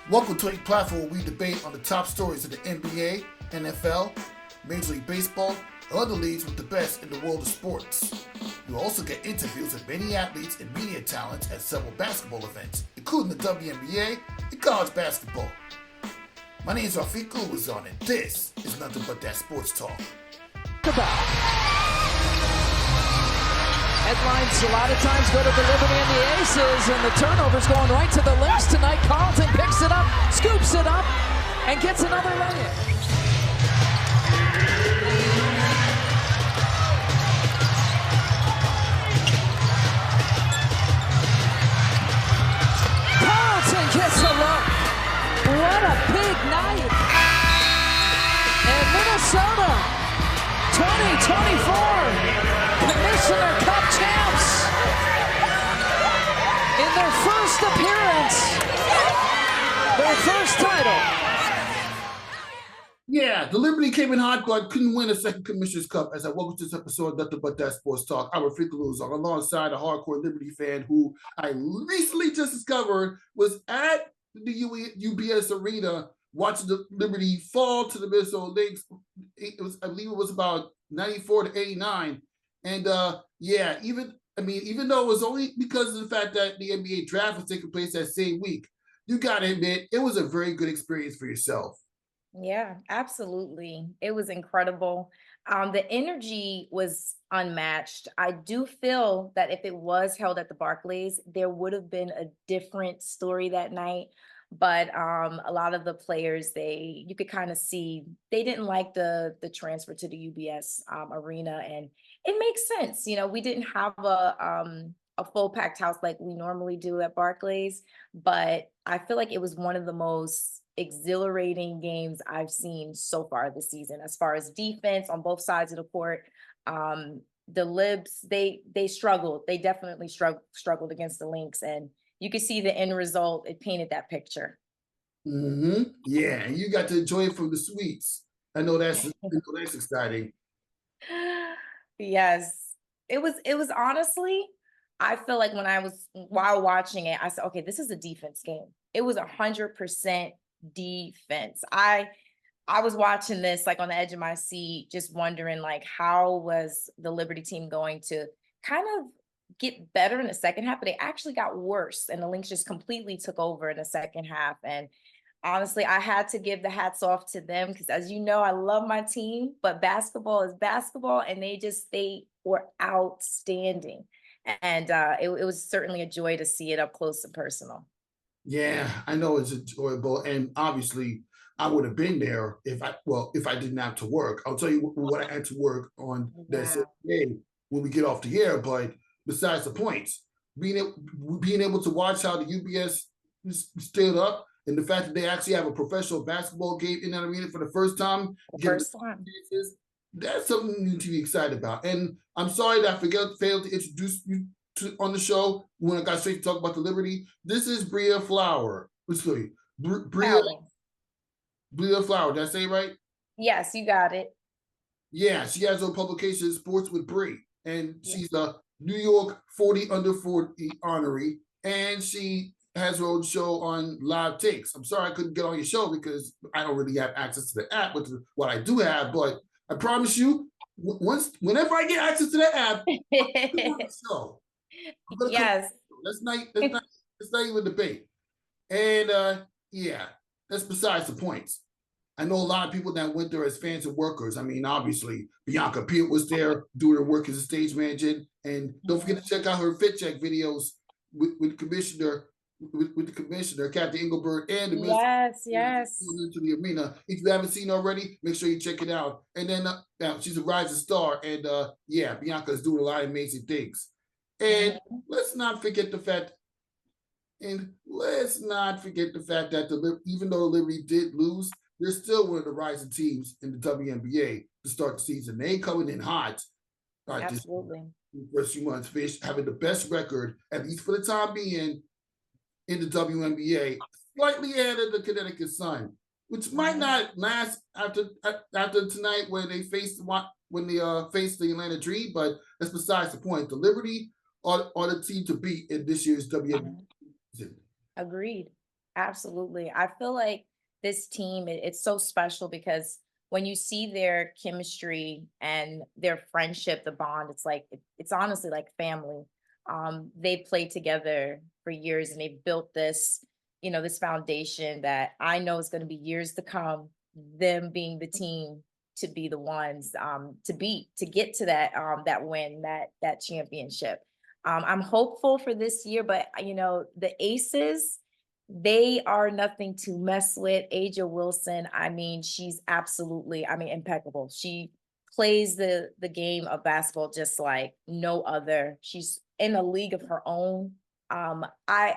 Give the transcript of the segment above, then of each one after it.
Welcome to a platform where we debate on the top stories of the NBA, NFL, Major League Baseball, and other leagues with the best in the world of sports. You'll also get interviews with many athletes and media talents at several basketball events, including the WNBA and college basketball. My name is Rafiq Ulazon, and this is Nothing But That Sports Talk. Headlines a lot of times go to the Liberty and the Aces, and the turnover's going right to the Lynx tonight. Carlton picks it up, scoops it up, and gets another lay-in. Carlton gets a look. What a big night. And Minnesota, 2024 Commissioner Cup champs in their first appearance, their first title. Yeah, the Liberty came in hot, but couldn't win a second Commissioners Cup. As I welcome to this episode of Nothing But That Sports Talk, I'm Rafiq Ulazon, alongside a hardcore Liberty fan who I recently just discovered was at the UBS Arena watching the Liberty fall to the Minnesota Lynx. I believe it was about 94 to 89. And even though it was only because of the fact that the NBA draft was taking place that same week, you got to admit it was a very good experience for yourself. Yeah, absolutely. It was incredible. The energy was unmatched. I do feel that if it was held at the Barclays, there would have been a different story that night. But a lot of the players, you could kind of see they didn't like the transfer to the UBS arena, and it makes sense. You know, we didn't have a full packed house like we normally do at Barclays, but I feel like it was one of the most exhilarating games I've seen so far this season, as far as defense on both sides of the court. The Libs, they struggled. They definitely struggled against the Lynx, and you could see the end result. It painted that picture. Mm-hmm. Yeah, and you got to enjoy it from the suites. I know that's exciting. Yes, it was honestly, I feel like while watching it, I said, okay, this is a defense game. It was 100% defense. I was watching this like on the edge of my seat, just wondering like, how was the Liberty team going to kind of get better in the second half? But they actually got worse, and the Lynx just completely took over in the second half. And honestly, I had to give the hats off to them because, as you know, I love my team, but basketball is basketball, and they were outstanding. And it was certainly a joy to see it up close and personal. Yeah, I know it's enjoyable, and obviously I would have been there if I didn't have to work. I'll tell you what I had to work on that same day when we get off the air. But besides the points, being able to watch how the UBS stood up, and the fact that they actually have a professional basketball game in that arena for the first time, that's something you need to be excited about. And I'm sorry that I failed to introduce you on the show when I got straight to talk about the Liberty. This is Briah Flower. Briah Flower. Did I say it right? Yes, you got it. Yeah, she has her publication Sports with Brie, and she's a New York 40 under 40 honoree, and she has her own show on Live Takes. I'm sorry I couldn't get on your show because I don't really have access to the app, which is what I do have, but I promise you, whenever I get access to that app, I'll come on the show. Yes. Let's not even debate. And that's besides the points. I know a lot of people that went there as fans and workers. I mean, obviously, Bianca Peart was there doing her work as a stage manager. And don't forget to check out her fit check videos with the commissioner, Captain Engelbert, and the yes into the arena. If you haven't seen already, make sure you check it out. And then she's a rising star, and Bianca is doing a lot of amazing things. And let's not forget the fact that even though the Liberty did lose, they're still one of the rising teams in the WNBA to start the season. They coming in hot. Absolutely. The first few months, having the best record, at least for the time being, in the WNBA, slightly ahead of the Connecticut Sun, which might not last after tonight when they face the Atlanta Dream, but that's besides the point. The Liberty are the team to beat in this year's WNBA season. Agreed. Absolutely. I feel like this team, it's so special because when you see their chemistry and their friendship, the bond, it's like it's honestly like family. They played together for years and they've built this, this foundation that I know is going to be years to come, them being the team to be the ones to beat, to get to that win, that championship. I'm hopeful for this year, but the Aces, they are nothing to mess with. Aja Wilson, I mean, she's absolutely, I mean, impeccable. She plays the game of basketball just like no other. She's in a league of her own. I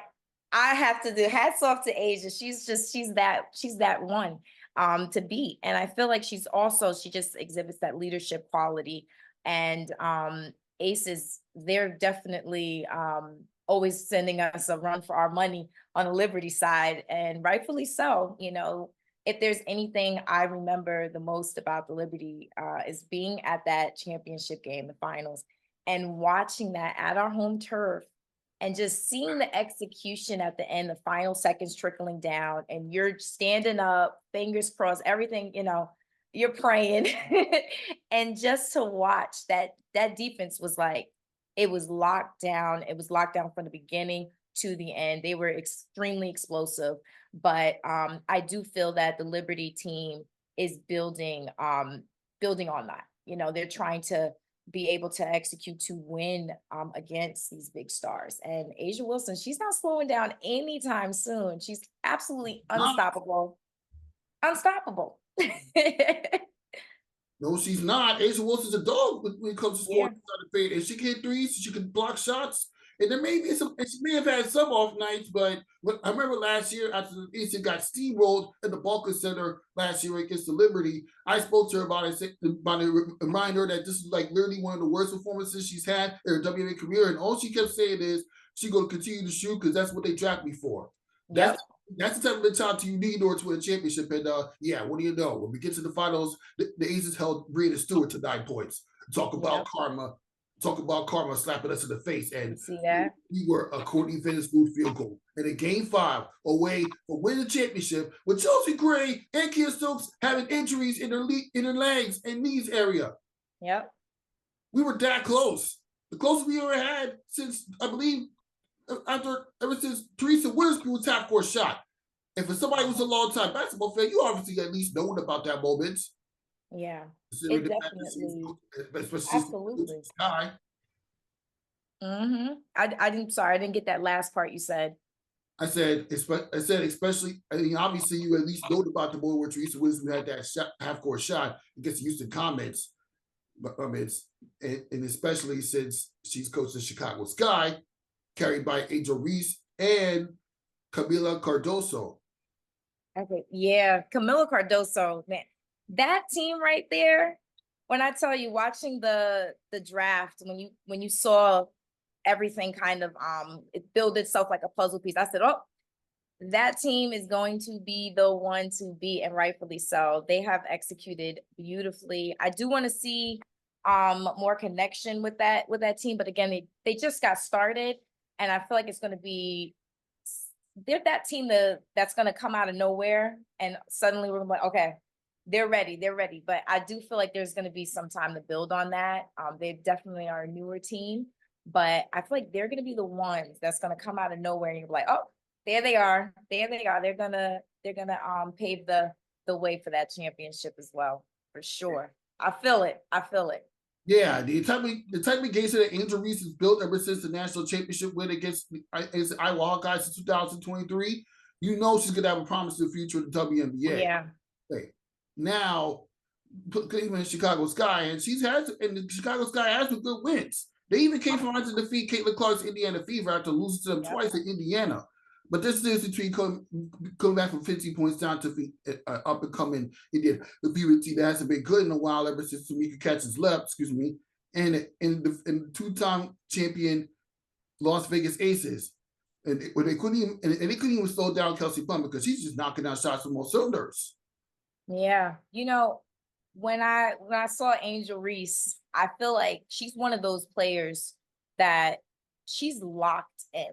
have to do hats off to Aja. She's that one to beat. And I feel like she just exhibits that leadership quality. And Aces, they're definitely always sending us a run for our money on the Liberty side, and rightfully so. If there's anything I remember the most about the Liberty is being at that championship game, the finals, and watching that at our home turf and just seeing the execution at the end, the final seconds trickling down, and you're standing up, fingers crossed, everything, you're praying. And just to watch that defense was like, it was locked down. It was locked down from the beginning to the end. They were extremely explosive. But I do feel that the Liberty team is building on that. They're trying to be able to execute to win against these big stars. And Aja Wilson, she's not slowing down anytime soon. She's absolutely unstoppable. Unstoppable. No, she's not. Aja Wilson's a dog when it comes to scoring. Yeah. And she can hit threes, she can block shots. And there may be some, and she may have had some off nights, but I remember last year after the Eastern got steamrolled at the Barclays Center last year against the Liberty, I spoke to her about it, remind her that this is like literally one of the worst performances she's had in her WNBA career. And all she kept saying is she's going to continue to shoot because that's what they draft me for. Yep. That's the type of mentality you need in order to win a championship. And yeah, what do you know? When we get to the finals, the Aces held Briah Stewart to 9 points. Talk about karma. Talk about karma slapping us in the face. And see that? We were a Courtney Vandersloot field goal. And in game 5, away for winning the championship, with Chelsea Gray and Kia Stokes having injuries in their legs and knees area. Yep. We were that close. The closest we ever had since, I believe, ever since Teresa Witherspoon's half-court shot. And for somebody who's a long-time basketball fan, you obviously at least known about that moment. Yeah, it definitely, absolutely. I didn't get that last part you said. I said, especially, I mean, obviously you at least know about the moment where Teresa Witherspoon had that half-court shot against the Houston Comets, and especially since she's coached the Chicago Sky, carried by Angel Reese and Camila Cardoso. Okay, yeah, Camila Cardoso, man, that team right there. When I tell you, watching the draft, when you saw everything kind of it build itself like a puzzle piece, I said, oh, that team is going to be the one to beat, and rightfully so. They have executed beautifully. I do want to see more connection with that team, but again, they just got started, and I feel like it's going to be, they're that team that's going to come out of nowhere, and suddenly we're like, okay, they're ready. But I do feel like there's going to be some time to build on that. They definitely are a newer team, but I feel like they're going to be the ones that's going to come out of nowhere, and you're like, oh, there they are. They're gonna pave the way for that championship as well, for sure. I feel it. Yeah, the type of games that Angel Reese has built ever since the national championship win against Iowa Hawkeyes in 2023, you know she's gonna have a promising future in the WNBA. Yeah. Okay. Now, Cleveland, Chicago Sky, and the Chicago Sky has some good wins. They even came from to defeat Catilin Clark's Indiana Fever after losing to them twice in Indiana. But this is between coming back from 15 points down to up and coming Indiana. The Fever team that hasn't been good in a while ever since Tamika Catchings left, and the 2-time champion Las Vegas Aces. And they couldn't even slow down Kelsey Plum because she's just knocking out shots from all cylinders. Yeah. When I saw Angel Reese, I feel like she's one of those players that she's locked in.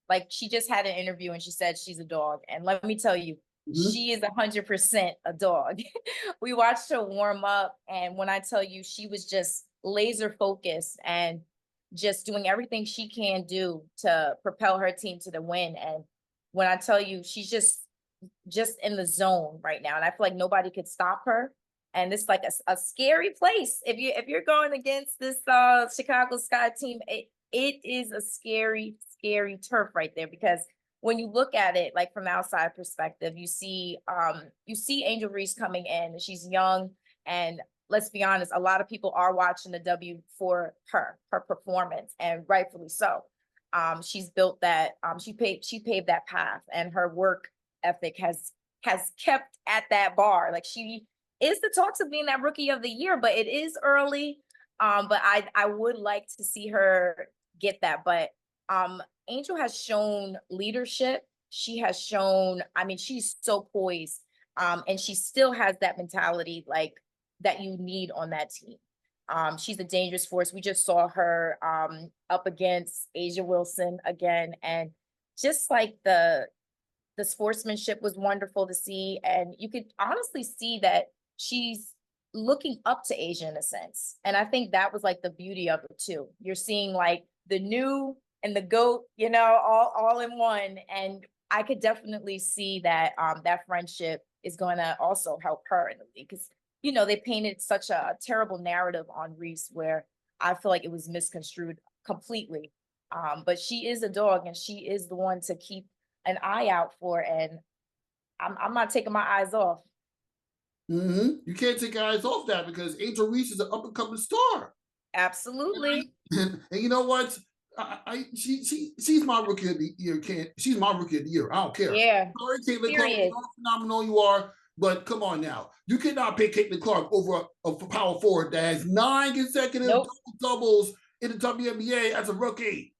Like, she just had an interview and she said she's a dog. And let me tell you, she is 100% a dog. We watched her warm up, and when I tell you, she was just laser focused and just doing everything she can do to propel her team to the win. And when I tell you, she's just in the zone right now, and I feel like nobody could stop her. And it's like a scary place. If you're going against this Chicago Sky team, it is a scary, scary turf right there, because when you look at it, like from outside perspective, you see Angel Reese coming in, and she's young, and let's be honest, a lot of people are watching the W for her performance, and rightfully so. She's built that, she paved that path, and her work ethic has kept at that bar. Like, she is the talks of being that rookie of the year, but it is early. But I would like to see her get that. But Angel has shown leadership. She has shown, I mean, she's so poised. And she still has that mentality, like, that you need on that team. She's a dangerous force. We just saw her up against Asia Wilson again. And just like the sportsmanship was wonderful to see. And you could honestly see that she's looking up to Asia in a sense. And I think that was like the beauty of it too. You're seeing like the new and the GOAT, you know, all in one. And I could definitely see that that friendship is going to also help her in the league, because, you know, they painted such a terrible narrative on Reese where I feel like it was misconstrued completely. But she is a dog, and she is the one to keep an eye out for, and I'm not taking my eyes off. You can't take your eyes off that, because Angel Reese is an up and coming star. Absolutely. And you know what? She's my rookie of the year. She's my rookie of the year. I don't care. Yeah. Sorry, Catilin Clark, how phenomenal you are, but come on now. You cannot pick Catilin Clark over a power forward that has 9 consecutive doubles in the WNBA as a rookie.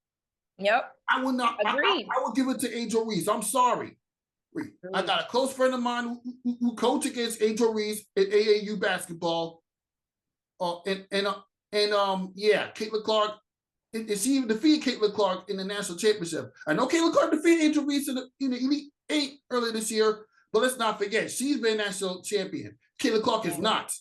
Yep. I would not. Agreed. I would give it to Angel Reese. I'm sorry. I got a close friend of mine who coached against Angel Reese in AAU basketball. Yeah, Catilin Clark. And she even defeated Catilin Clark in the national championship. I know Catilin Clark defeated Angel Reese in the Elite 8 earlier this year, but let's not forget, she's been national champion. Catilin Clark is not.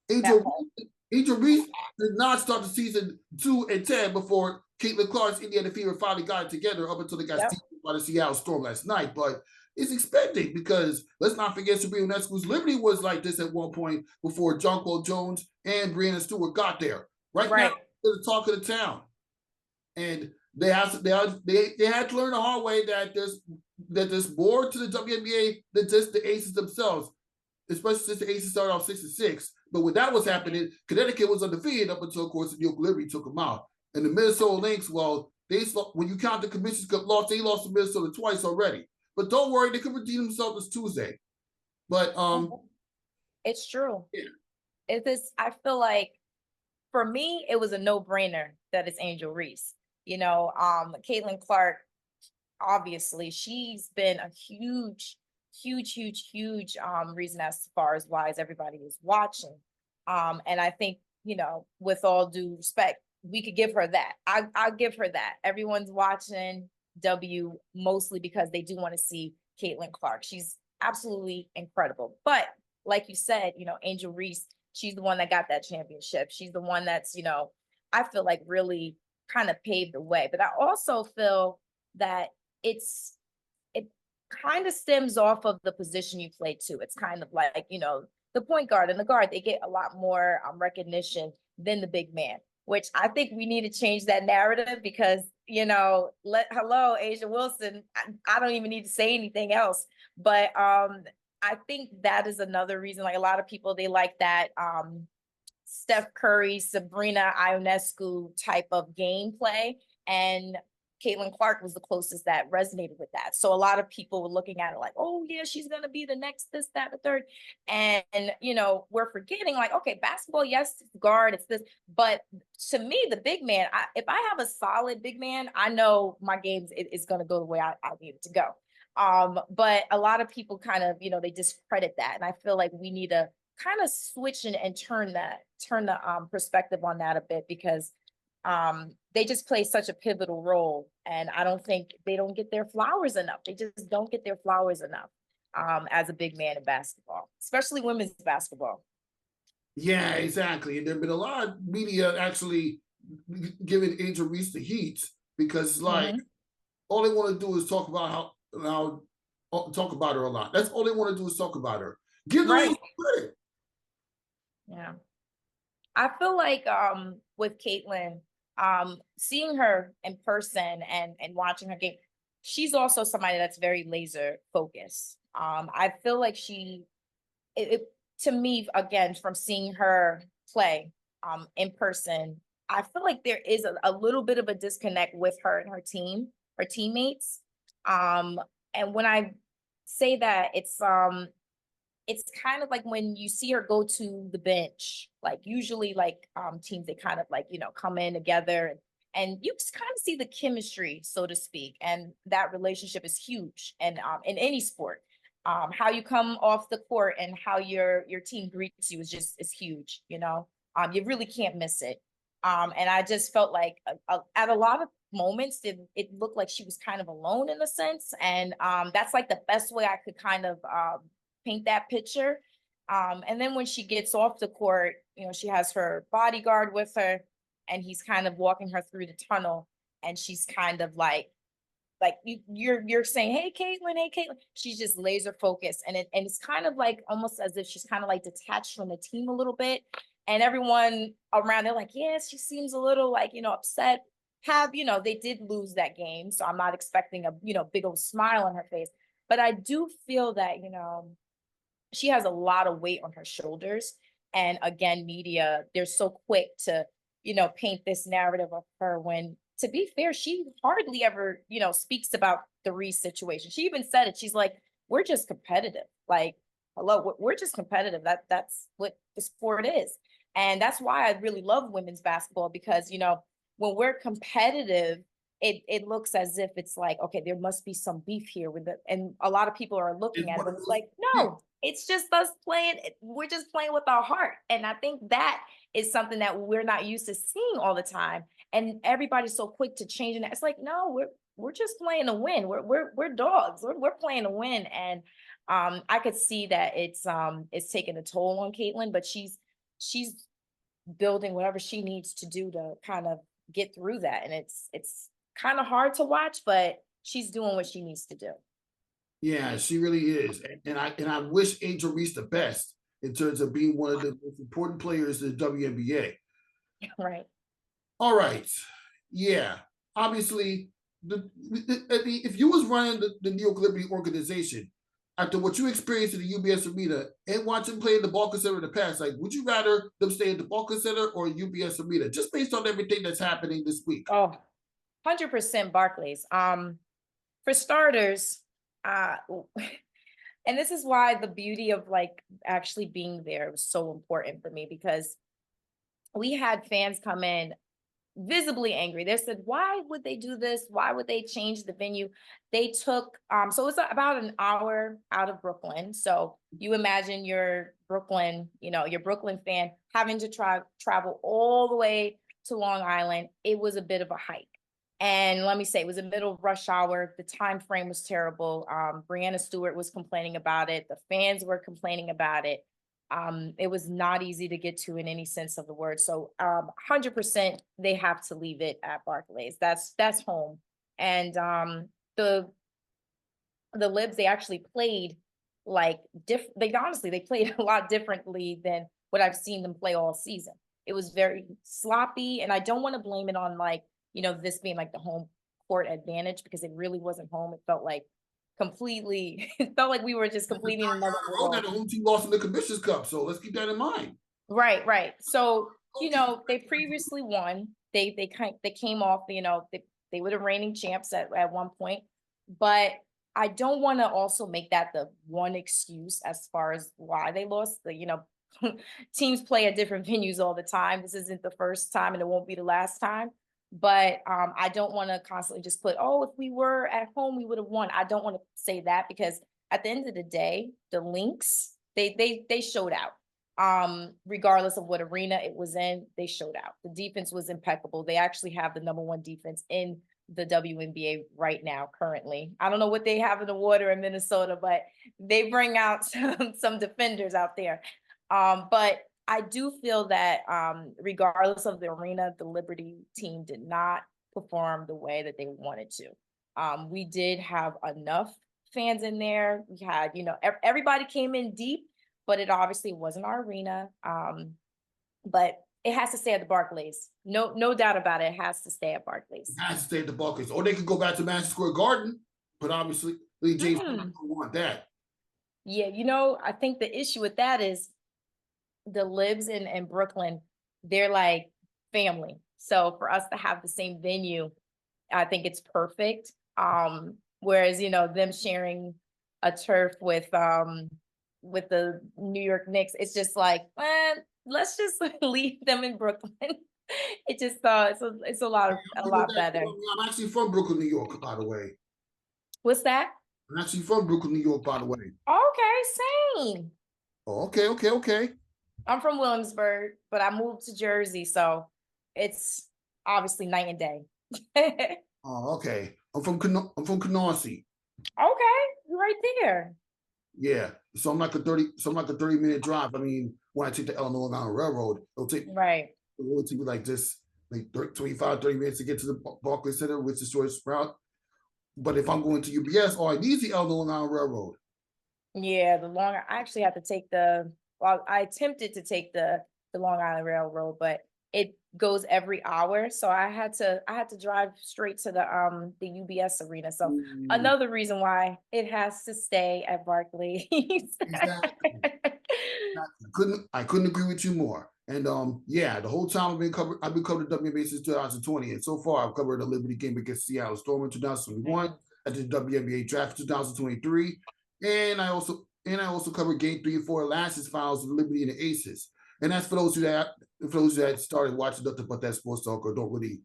Angel Reese did not start the season 2-10 before Catilin Clark's Indiana Fever finally got it together, up until they got steamed by the Seattle Storm last night. But it's expected, because let's not forget, Sabrina Ionescu's Liberty was like this at one point before Jonquel Jones and Breanna Stewart got there. Right now, they're the talk of the town. And they had to learn the hard way that there's more to the WNBA than just the Aces themselves, especially since the Aces started off 6-6. But when that was happening, Connecticut was undefeated up until, of course, the York Liberty took them out. And the Minnesota Lynx, well, when you count the Commissioners Cup loss, they lost to Minnesota twice already. But don't worry, they could redeem themselves this Tuesday. But it's true. Yeah. It is. I feel like, for me, it was a no-brainer that it's Angel Reese. You know, Catilin Clark, obviously, she's been a huge reason as far as why everybody is watching. And I think, you know, with all due respect, we could give her that. I'll give her that. Everyone's watching W mostly because they do want to see Catilin Clark. She's absolutely incredible. But like you said, you know, Angel Reese, she's the one that got that championship. She's the one that's, you know, I feel like really kind of paved the way. But I also feel that it kind of stems off of the position you play too. It's kind of like, you know, the point guard and the guard, they get a lot more recognition than the big man, which I think we need to change that narrative, because, you know, hello, Asia Wilson, I don't even need to say anything else. But I think that is another reason, like, a lot of people, they like that Steph Curry, Sabrina Ionescu type of gameplay. And Catilin Clark was the closest that resonated with that. So a lot of people were looking at it like, oh yeah, she's going to be the next, this, that, the third. And, you know, we're forgetting, like, okay, basketball, yes, it's guard, it's this. But to me, the big man, if I have a solid big man, I know my game is going to go the way I need it to go. But a lot of people kind of, you know, they discredit that. And I feel like we need to kind of switch and turn the perspective on that a bit, because they just play such a pivotal role. And I don't think they don't get their flowers enough. They just don't get their flowers enough as a big man in basketball, especially women's basketball. Yeah, exactly. And there've been a lot of media actually giving Angel Reese the heat because like all they want to do is talk about how talk about her a lot. That's all they want to do is talk about her. Give the lady credit. Yeah. I feel like with Catilin, seeing her in person and watching her game, she's also somebody that's very laser focused. I feel like to me, again, from seeing her play in person, I feel like there is a little bit of a disconnect with her and her teammates. And when I say that, it's kind of like when you see her go to the bench, like usually like teams, they kind of like, come in together and you just kind of see the chemistry, so to speak. And that relationship is huge. And in any sport, how you come off the court and how your team greets you is huge. You really can't miss it. And I just felt like at a lot of moments, it looked like she was kind of alone in a sense. And that's like the best way I could kind of paint that picture. And then when she gets off the court, she has her bodyguard with her and he's kind of walking her through the tunnel. And she's kind of like you're saying, hey, Catilin. She's just laser focused. And it's kind of like almost as if she's kind of like detached from the team a little bit. And everyone around, they're like, yeah, she seems a little like, upset. They did lose that game. So I'm not expecting a, big old smile on her face. But I do feel that, she has a lot of weight on her shoulders. And again, media, they're so quick to, paint this narrative of her when, to be fair, she hardly ever, speaks about the Reese situation. She even said it. She's like, we're just competitive. Like, hello, we're just competitive. That's what the sport is. And that's why I really love women's basketball because, when we're competitive, it looks as if it's like, okay, there must be some beef here and a lot of people are looking at it, but it's like, no, it's just us playing. We're just playing with our heart. And I think that is something that we're not used to seeing all the time. And everybody's so quick to change it. It's like, no, we're just playing to win. We're dogs. We're playing to win. And I could see that it's taking a toll on Catilin, but she's building whatever she needs to do to kind of get through that. And it's kind of hard to watch, but she's doing what she needs to do. Yeah, she really is. And I wish Angel Reese the best in terms of being one of the most important players in the WNBA. Right. All right. Yeah. Obviously, if you was running the New York Liberty organization, after what you experienced in the UBS Arena and watching play in the Barclays Center in the past, like, would you rather them stay at the Barclays Center or UBS Arena, just based on everything that's happening this week? Oh, 100% Barclays. For starters, and this is why the beauty of like actually being there was so important for me, because we had fans come in visibly angry. They said, why would they do this? Why would they change the venue? They took, so it's about an hour out of Brooklyn. So you imagine your Brooklyn fan having to travel all the way to Long Island. It was a bit of a hike. And let me say, it was a middle of rush hour. The time frame was terrible. Brianna Stewart was complaining about it. The fans were complaining about it. It was not easy to get to in any sense of the word. So 100% they have to leave it at Barclays. That's home. And the Libs, they actually played like they played a lot differently than what I've seen them play all season. It was very sloppy, and I don't want to blame it on like, this being like the home court advantage, because it really wasn't home. It felt like it felt like we were just completing another world. The home team lost in the Commissioners Cup, so let's keep that in mind. Right. So, they previously won. They came off, they were the reigning champs at one point, but I don't want to also make that the one excuse as far as why they lost. Teams play at different venues all the time. This isn't the first time and it won't be the last time. But I don't want to constantly just put, if we were at home, we would have won. I don't want to say that, because at the end of the day, the Lynx, they showed out. Regardless of what arena it was in, they showed out. The defense was impeccable. They actually have the #1 defense in the WNBA right now, currently. I don't know what they have in the water in Minnesota, but they bring out some defenders out there. But I do feel that regardless of the arena, the Liberty team did not perform the way that they wanted to. We did have enough fans in there. We had, everybody came in deep, but it obviously wasn't our arena. But it has to stay at the Barclays. No doubt about it. It has to stay at Barclays. It has to stay at the Barclays. Or they could go back to Madison Square Garden, but obviously James don't want that. Yeah, I think the issue with that is the Libs in Brooklyn, they're like family. So for us to have the same venue, I think it's perfect. Whereas, them sharing a turf with the New York Knicks, it's just like, let's just leave them in Brooklyn. It just it's a lot better. I'm actually from Brooklyn, New York, by the way. What's that? I'm actually from Brooklyn, New York, by the way. Okay, same. Oh, okay. I'm from Williamsburg, but I moved to Jersey, so it's obviously night and day. Oh, okay. I'm from Canarsie. Okay, right there. Yeah, so I'm like a 30-minute drive. I mean, when I take the Long Island Railroad, it'll take me like this, like 25, 30 minutes to get to the Barclays Center, which is short route. But if I'm going to UBS, all I need is the Long Island Railroad. Yeah, I actually have to take I attempted to take the Long Island Railroad, but it goes every hour. So I had to drive straight to the UBS arena. So another reason why it has to stay at Barclays. Exactly. I couldn't agree with you more. And the whole time I've been covering WNBA since 2020, and so far I've covered the Liberty game against Seattle Storm in 2021, I did the WNBA draft in 2023, and I also covered Game 3 and 4 of last year's finals of Liberty and the Aces. And that's for those who that started watching nothing but that sports talk or don't really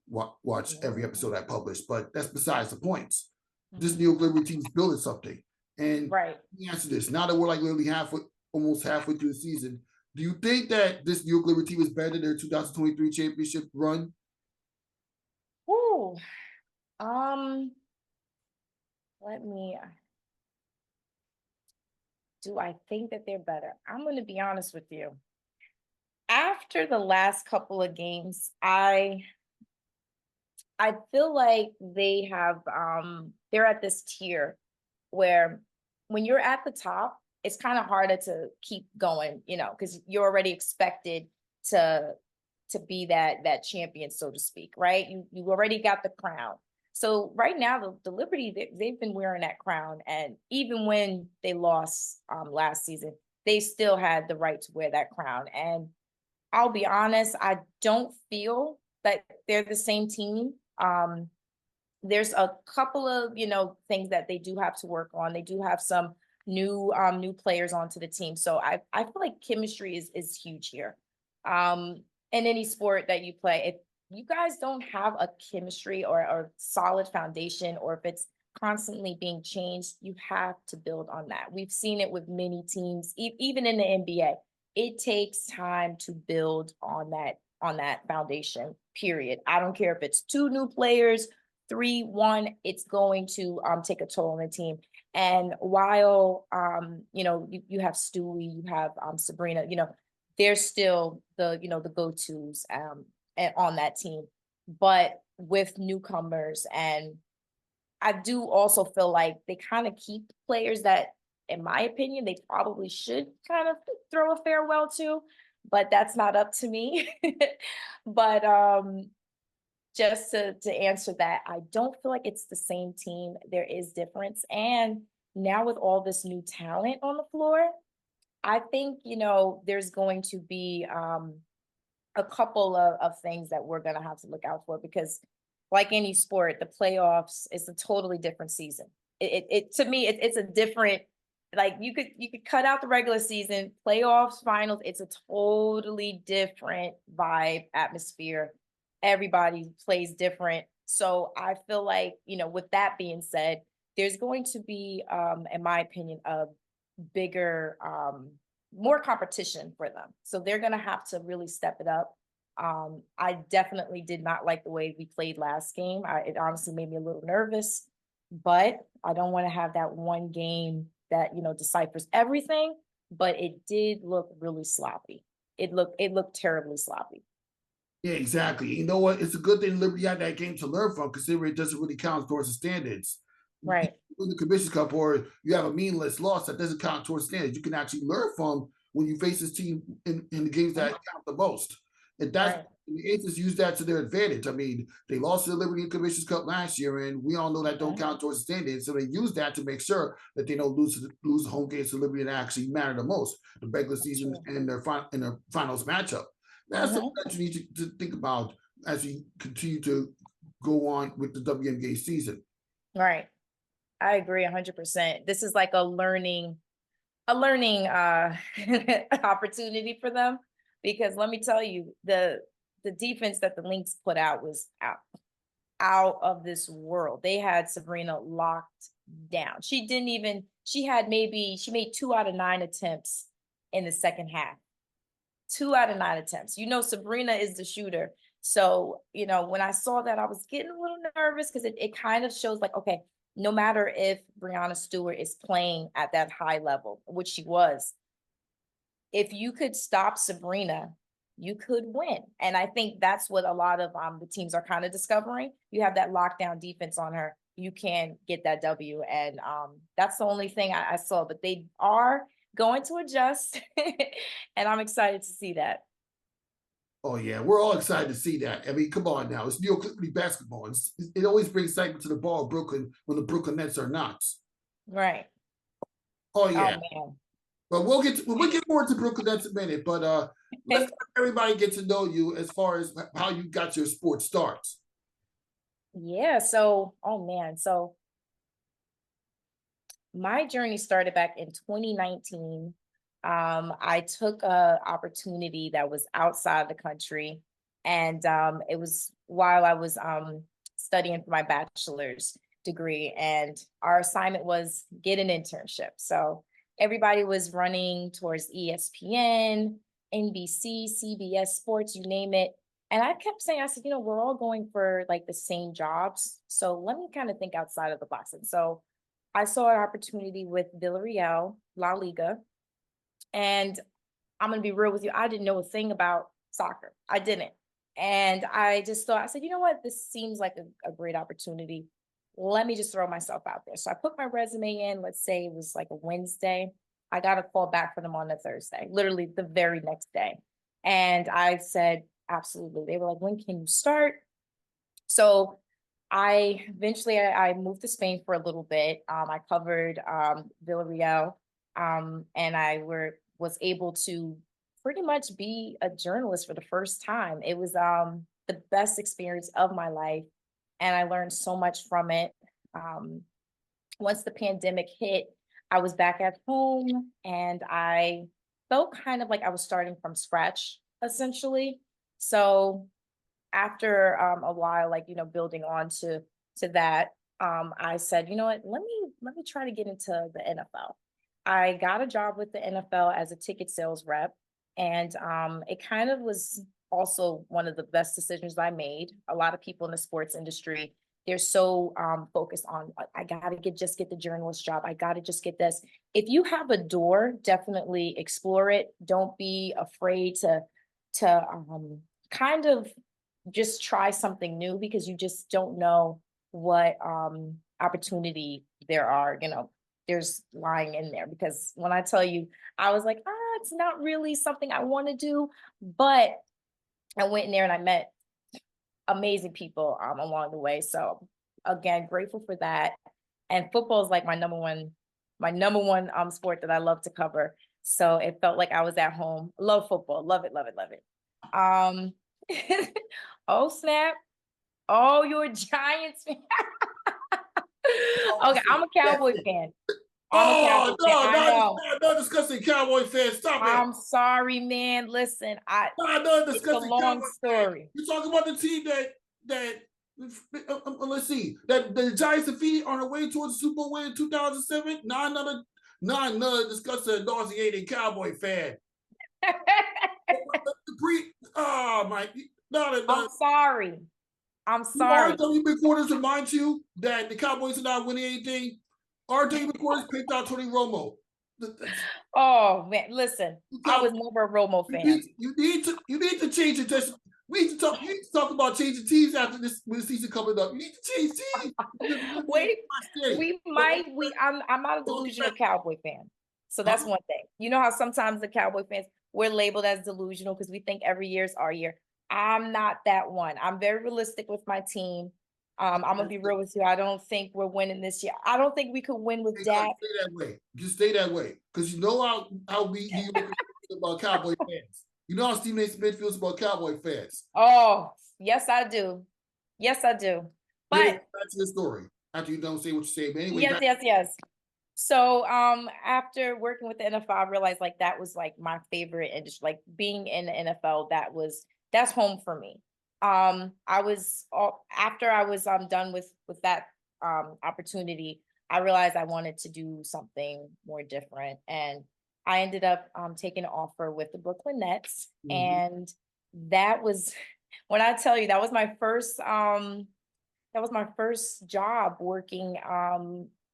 watch every episode I publish. But that's besides the points. This New York Liberty team is building something. And let me answer this. Now that we're like literally almost halfway through the season, do you think that this New York Liberty team is better than their 2023 championship run? Ooh. Do I think that they're better? I'm going to be honest with you. After the last couple of games, I feel like they have they're at this tier where when you're at the top, it's kind of harder to keep going, because you're already expected to be that champion, so to speak, right? You already got the crown. So right now, the Liberty, they've been wearing that crown. And even when they lost last season, they still had the right to wear that crown. And I'll be honest, I don't feel that they're the same team. There's a couple of, things that they do have to work on. They do have some new players onto the team. So I feel like chemistry is huge here. In any sport that you play, if you guys don't have a chemistry or solid foundation, or if it's constantly being changed, you have to build on that. We've seen it with many teams, even in the NBA. It takes time to build on that foundation, period. I don't care if it's 2 new players, 3, 1, it's going to take a toll on the team. And while you have Stewie, you have Sabrina, they're still the go-tos on that team. But with newcomers, and I do also feel like they kind of keep players that, in my opinion, they probably should kind of throw a farewell to, but that's not up to me. But just to answer that, I don't feel like it's the same team. There is difference. And now with all this new talent on the floor, I think, there's going to be a couple of things that we're going to have to look out for, because like any sport, the playoffs is a totally different season. To me, it's a different, like you could cut out the regular season, playoffs, finals. It's a totally different vibe, atmosphere. Everybody plays different. So I feel like, with that being said, there's going to be, in my opinion, a bigger, more competition for them. So they're going to have to really step it up. I definitely did not like the way we played last game. It honestly made me a little nervous, but I don't want to have that one game that, deciphers everything, but it did look really sloppy. It looked terribly sloppy. Yeah, exactly. You know what? It's a good thing Liberty had that game to learn from, considering it doesn't really count towards the standards. Right. In the Commissioners Cup, or you have a meaningless loss that doesn't count towards standards. You can actually learn from when you face this team in the games that count the most. And that's Right. the Aces use that to their advantage. I mean, they lost to the Liberty Commissioners Cup last year, and we all know that don't count towards the standards. So they use that to make sure that they don't lose the home games to Liberty that actually matter the most, the regular season and their finals matchup. That's something that you need to think about as we continue to go on with the WNBA season. Right. I agree 100%. This is like a learning opportunity for them, because let me tell you, the defense that the Lynx put out was out of this world. They had Sabrina locked down. She made 2 out of 9 attempts in the second half. 2 out of 9 attempts. Sabrina is the shooter. So, when I saw that, I was getting a little nervous, because it kind of shows like, okay, no matter if Brianna Stewart is playing at that high level, which she was, if you could stop Sabrina, you could win. And I think that's what a lot of the teams are kind of discovering. You have that lockdown defense on her, you can get that W. And that's the only thing I saw, but they are going to adjust. And I'm excited to see that. Oh, yeah, we're all excited to see that. I mean, come on now. It's New York Liberty basketball. It always brings excitement to the ball Brooklyn when the Brooklyn Nets are not. Right. Oh, yeah. Oh, man. But we'll get more into Brooklyn Nets in a minute. But let's let everybody get to know you as far as how you got your sports starts. Yeah, so, oh, man. So my journey started back in 2019. I took an opportunity that was outside the country, and it was while I was studying for my bachelor's degree, and our assignment was get an internship. So everybody was running towards ESPN, NBC, CBS Sports, you name it. And I kept saying, I said, we're all going for like the same jobs. So let me kind of think outside of the box. And so I saw an opportunity with Villarreal, La Liga. And I'm going to be real with you. I didn't know a thing about soccer. I didn't. And I just thought, I said, you know what? This seems like a great opportunity. Let me just throw myself out there. So I put my resume in, let's say it was like a Wednesday. I got a call back from them on a Thursday, literally the very next day. And I said, absolutely. They were like, when can you start? So I eventually moved to Spain for a little bit. I covered Villarreal, and I was able to pretty much be a journalist for the first time. It was the best experience of my life, and I learned so much from it. Once the pandemic hit, I was back at home, and I felt kind of like I was starting from scratch, essentially. So after a while, like, building on to that, I said, you know what, let me try to get into the NFL. I got a job with the NFL as a ticket sales rep, and it kind of was also one of the best decisions I made. A lot of people in the sports industry, they're so focused on, I gotta just get the journalist job. I gotta just get this. If you have a door, definitely explore it. Don't be afraid to kind of just try something new, because you just don't know what opportunity there's lying in there. Because when I tell you, I was like, it's not really something I want to do, but I went in there and I met amazing people along the way. So again, grateful for that. And football is like my number one sport that I love to cover. So it felt like I was at home. Love football. Love it, love it, love it. Oh, snap. Oh, you're a Giants fan. Okay, I'm a Cowboy fan. No, not discussing Cowboy fans. Stop it. I'm sorry, man. Listen, it's a long story. You're talking about the team that let's see, that the Giants defeated on their way towards the Super Bowl win in 2007. Not another discussing a nauseating Cowboy fan. Oh my! I'm sorry. I'm Our sorry. WNBA quarters remind you that the Cowboys are not winning anything. Our WNBA quarters picked out Tony Romo. Oh man, listen, I was never a Romo fan. You need to change it. We need to talk. You need to talk about changing teams after this when the season coming up. You need to change teams. Wait, I'm not a delusional Cowboy fan. So that's one thing. You know how sometimes the Cowboy fans, we're labeled as delusional because we think every year is our year. I'm not that one. I'm very realistic with my team. I'm gonna be real with you. I don't think we're winning this year. I don't think we could win with Dak. Stay that way. Just stay that way. Because you know how we about Cowboy fans. You know how Stephen A. Smith feels about Cowboy fans. Oh, yes, I do. Yes, I do. But back to the story. After you don't say what you say, but anyway. Yes. So after working with the NFL, I realized like that was like my favorite industry. Like being in the NFL, that's home for me. After I was done with that opportunity, I realized I wanted to do something more different, and I ended up taking an offer with the Brooklyn Nets, and that was when I tell you that was my first job working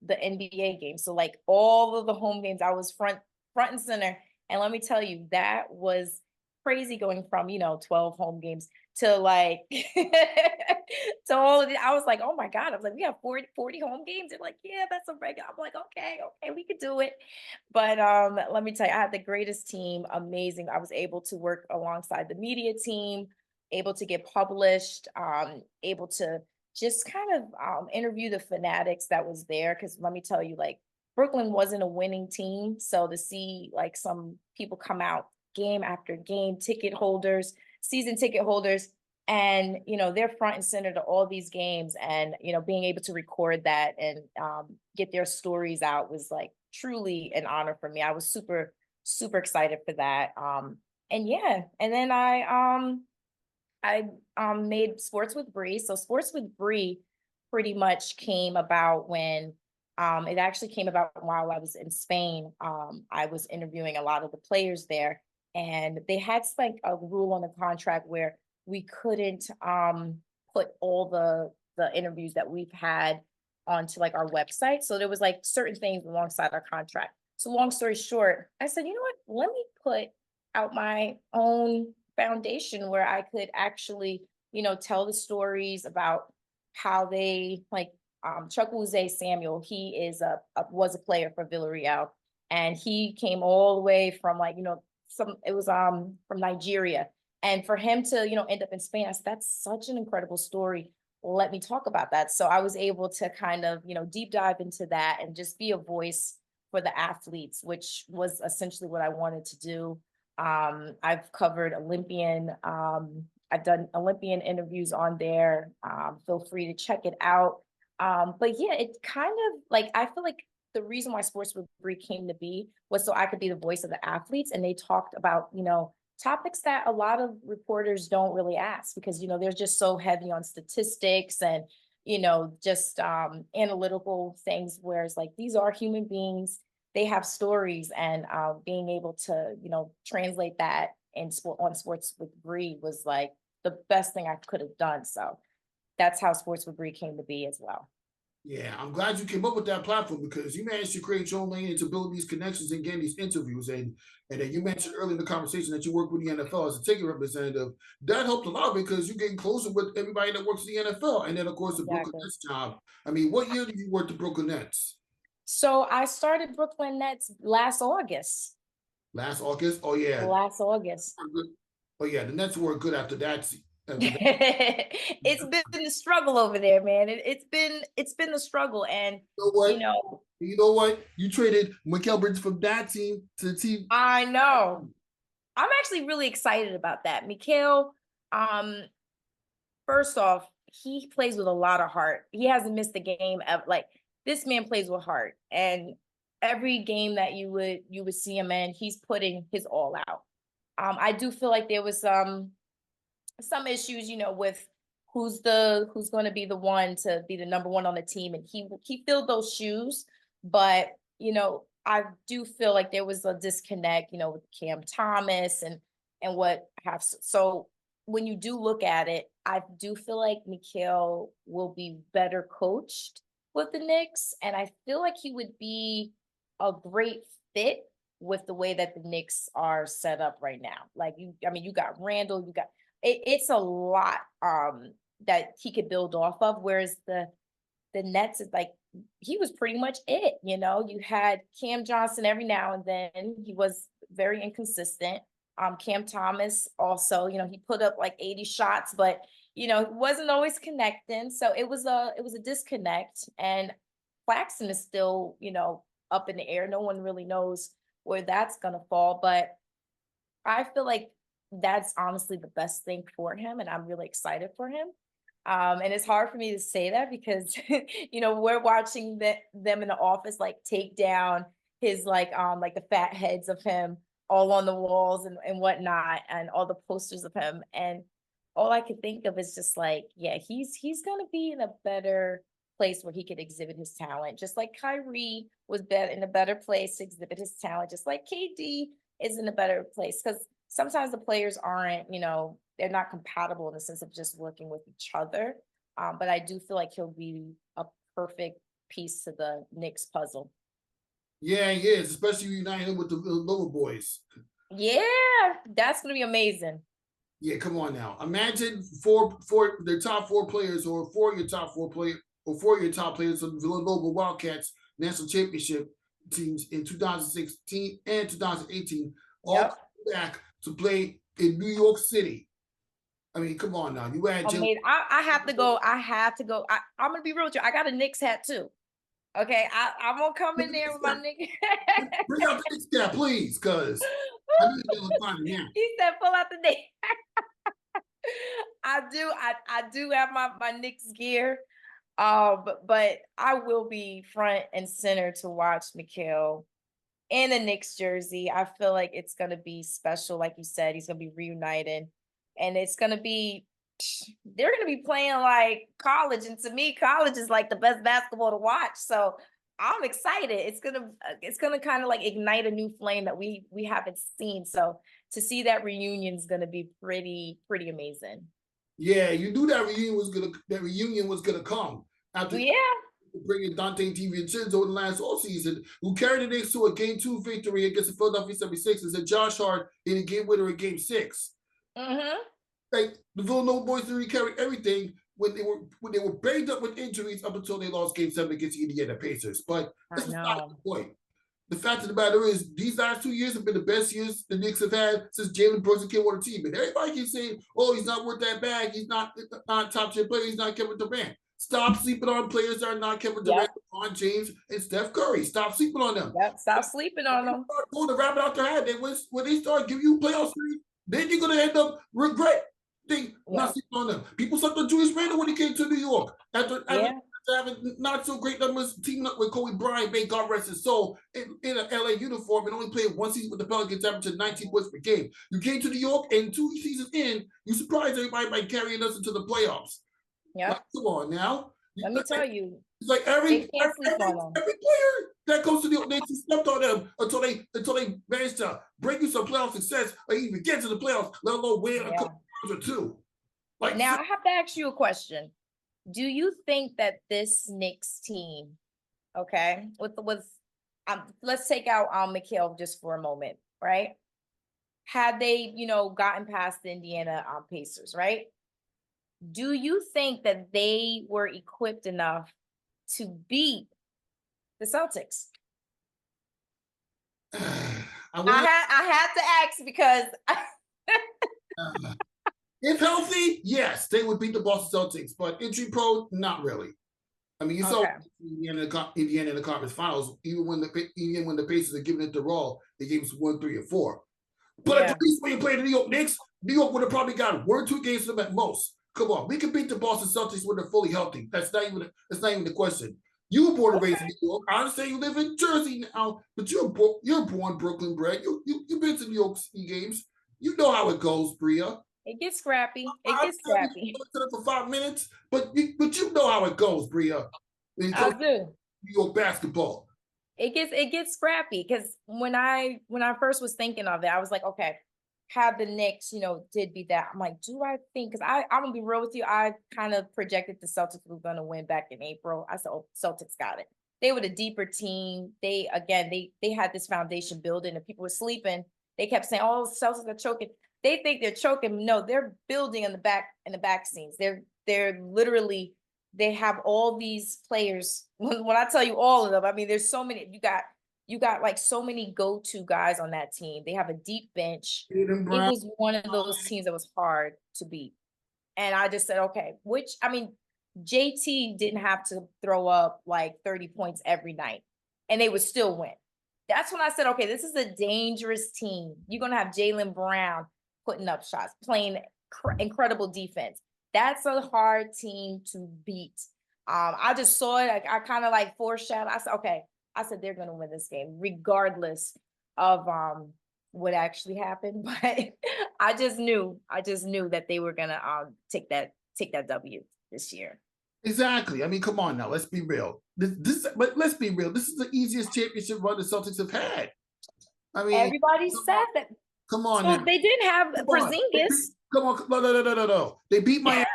the NBA game. So like all of the home games, I was front and center. And let me tell you, that was crazy going from 12 home games to like to all of it. I was like, oh my God. I was like, we have 40 home games. They're like, yeah, that's a regular. I'm like, okay, we could do it. But let me tell you, I had the greatest team, amazing. I was able to work alongside the media team, able to get published, able to just kind of interview the fanatics that was there. Because let me tell you, like Brooklyn wasn't a winning team. So to see like some people come out game after game, season ticket holders, and they're front and center to all these games, and being able to record that and get their stories out was like truly an honor for me. I was super, super excited for that. And then I made Sports with Bree. So Sports with Bree pretty much came about when it actually came about while I was in Spain. I was interviewing a lot of the players there, and they had like a rule on the contract where we couldn't put all the interviews that we've had onto like our website. So there was like certain things alongside our contract. So long story short, I said, you know what, let me put out my own foundation where I could actually, tell the stories about how they like Chukwueze Samuel. He was a player for Villarreal, and he came all the way from like from Nigeria, and for him to end up in Spain, I said that's such an incredible story. Let me talk about that. So I was able to kind of deep dive into that and just be a voice for the athletes, which was essentially what I wanted to do. I've covered I've done Olympian interviews on there. Feel free to check it out. But yeah, it kind of like, I feel like the reason why Sports with Bree came to be was so I could be the voice of the athletes. And they talked about, topics that a lot of reporters don't really ask because, they're just so heavy on statistics and, just analytical things, whereas like these are human beings. They have stories, and being able to, translate that on Sports with Bree was like the best thing I could have done. So that's how Sports with Bree came to be as well. Yeah, I'm glad you came up with that platform because you managed to create your own lane and to build these connections and getting these interviews. And then you mentioned earlier in the conversation that you work with the NFL as a ticket representative. That helped a lot because you're getting closer with everybody that works in the NFL. And then, of course, the Brooklyn Nets job. I mean, what year did you work the Brooklyn Nets? So I started Brooklyn Nets last August. Last August? Oh, yeah. Last August. Oh, yeah. The Nets were good after that. It's been the struggle over there, man. It's been the struggle. And, you know what? You traded Mikel Bridges from that team to the team. I know. I'm actually really excited about that. Mikel, first off, he plays with a lot of heart. He hasn't missed a game ever. Like, this man plays with heart, and every game that you would see him in, he's putting his all out. I do feel like there was some issues, with who's going to be the one to be the number one on the team, and he filled those shoes. But I do feel like there was a disconnect, with Cam Thomas, and and what have so when you do look at it, I do feel like Mikel will be better coached with the Knicks, and I feel like he would be a great fit with the way that the Knicks are set up right now. Like you got Randall, you got it's a lot that he could build off of, whereas the Nets is like he was pretty much it, you know. You had Cam Johnson every now and then. He was very inconsistent. Cam Thomas also, you know, he put up like 80 shots, but you know, he wasn't always connecting. So it was a disconnect. And Claxton is still, you know, up in the air. No one really knows where that's gonna fall. But I feel like that's honestly the best thing for him, and I'm really excited for him. And it's hard for me to say that because you know, we're watching them in the office like take down his like the fat heads of him all on the walls and whatnot, and all the posters of him. And all I could think of is just like, yeah, he's gonna be in a better place where he could exhibit his talent, just like Kyrie was in a better place to exhibit his talent, just like KD is in a better place. Because sometimes the players aren't, you know, they're not compatible in the sense of just working with each other. But I do feel like he'll be a perfect piece to the Knicks puzzle. Yeah, he is, especially uniting him with the lower boys. Yeah, that's gonna be amazing. Yeah, come on now. Imagine their top four players, or four of your top players of the Villanova Wildcats national championship teams in 2016 and 2018, all Yep. come back to play in New York City. I mean, come on now. You had I have to go. I'm gonna be real with you. I got a Knicks hat too. Okay, I'm gonna come in there with my Knicks. Bring out the Knicks hat, please, because I know you're gonna find it now. He said, "Pull out the Knicks." I do have my Knicks gear, but I will be front and center to watch Mikel in a Knicks jersey. I feel like it's gonna be special, like you said. He's gonna be reunited, and it's gonna be. They're gonna be playing like college, and to me, college is like the best basketball to watch. So I'm excited. It's gonna kind of like ignite a new flame that we haven't seen. So to see that reunion is gonna be pretty amazing. Yeah, you knew that reunion was gonna come after bringing Dante DiVincenzo in the last offseason, who carried the Knicks to a Game 2 victory against the Philadelphia 76ers, and Josh Hart in a game winner in Game 6. Mm-hmm. Like the Villanova boys didn't carry everything when they were banged up with injuries up until they lost Game 7 against the Indiana Pacers. But that's not the point. The fact of the matter is, these last 2 years have been the best years the Knicks have had since Jalen Brunson came on the team. And everybody keeps saying, "Oh, he's not worth that bag. He's not top 10 player. He's not Kevin Durant." Stop sleeping on players that are not Kevin Durant, LeBron James, and Steph Curry. Stop sleeping on them. Yep, stop sleeping on them. Start pulling the rabbit out their hat. When they start giving you playoff series, then you're gonna end up regret. Not sleeping on them. People slept on Julius Randle when he came to New York after having not so great numbers, teaming up with Kobe Bryant, may God rest his soul, in an LA uniform, and only played one season with the Pelicans, averaging 19 points per game. You came to New York, and 2 seasons in, you surprised everybody by carrying us into the playoffs. Yeah, like, come on now. Let me tell you, it's like every player that goes to the Knicks, you slept on them until they managed to bring you some playoff success, or even get to the playoffs, let alone win a couple or two. Like, now I have to ask you a question. Do you think that this Knicks team, okay, let's take out Mikel just for a moment, right? Had they, you know, gotten past the Indiana Pacers, right? Do you think that they were equipped enough to beat the Celtics? I had to ask because if healthy, yes, they would beat the Boston Celtics, but injury prone, not really. I mean, you saw Indiana in the conference finals, even when the Pacers are giving it their all, the games 1, 3, and 4. But at least when you play the New York Knicks, New York would have probably got 1 or 2 games to them at most. Come on, we can beat the Boston Celtics when they're fully healthy. That's not even the question. You were born and raised in New York. I understand you live in Jersey now, but you're born Brooklyn bred. You've been to New York City games. You know how it goes, Briah. It gets scrappy. It gets scrappy. For 5 minutes, but you know how it goes, Briah. I do. New York basketball. It gets scrappy because when I first was thinking of it, I was like, okay, had the Knicks, did beat that, I'm like, do I think, because I'm gonna be real with you, I kind of projected the Celtics were gonna win back in April. I said, oh, Celtics got it. They were the deeper team. They had this foundation building, and people were sleeping. They kept saying, oh, Celtics are choking. They think they're choking. No, they're building in the back scenes. They're literally, they have all these players. When I tell you all of them, I mean, there's so many. You got like so many go-to guys on that team. They have a deep bench. It was one of those teams that was hard to beat. And I just said, okay, JT didn't have to throw up like 30 points every night, and they would still win. That's when I said, okay, this is a dangerous team. You're going to have Jaylen Brown putting up shots, playing incredible defense. That's a hard team to beat. I just saw it. I kind of like foreshadowed. I said, okay, they're going to win this game regardless of what actually happened. But I just knew that they were going to take that W this year. Exactly. I mean, come on now. Let's be real. But let's be real. This is the easiest championship run the Celtics have had. I mean, everybody said that. Come on. So now. they didn't have Porzingis. Come on. No. They beat Miami.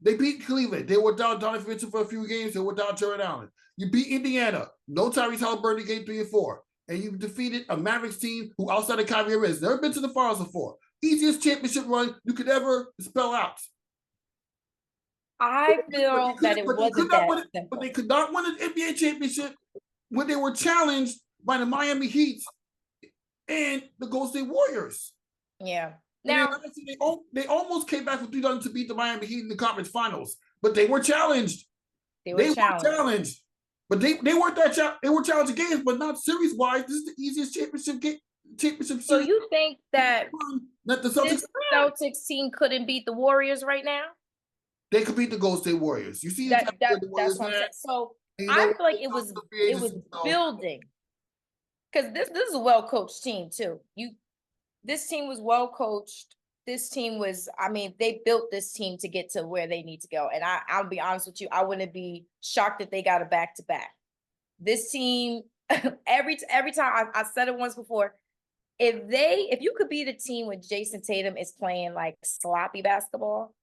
They beat Cleveland. They were down Donovan Mitchell for a few games. They were down Jared Allen. You beat Indiana. No Tyrese Halliburton in game 3 and 4. And you defeated a Mavericks team who outside of Kyrie Irving has never been to the finals before. Easiest championship run you could ever spell out. I feel that it wasn't that simple. But they could not win an NBA championship when they were challenged by the Miami Heat and the Golden State Warriors. Yeah. Now they almost came back with 3-0 to beat the Miami Heat in the conference finals, but they were challenged. They were challenged. But they weren't that they were challenged games, but not series wise. This is the easiest championship series. So you think that the Celtics team couldn't beat the Warriors right now? They could beat the Golden State Warriors. You see that's what I'm saying. So I feel like it was building, because this is a well coached team too. This team was well coached. This team was, they built this team to get to where they need to go. And I'll be honest with you, I wouldn't be shocked if they got a back-to-back. This team, every time, I said it once before, if you could beat a team when Jason Tatum is playing like sloppy basketball,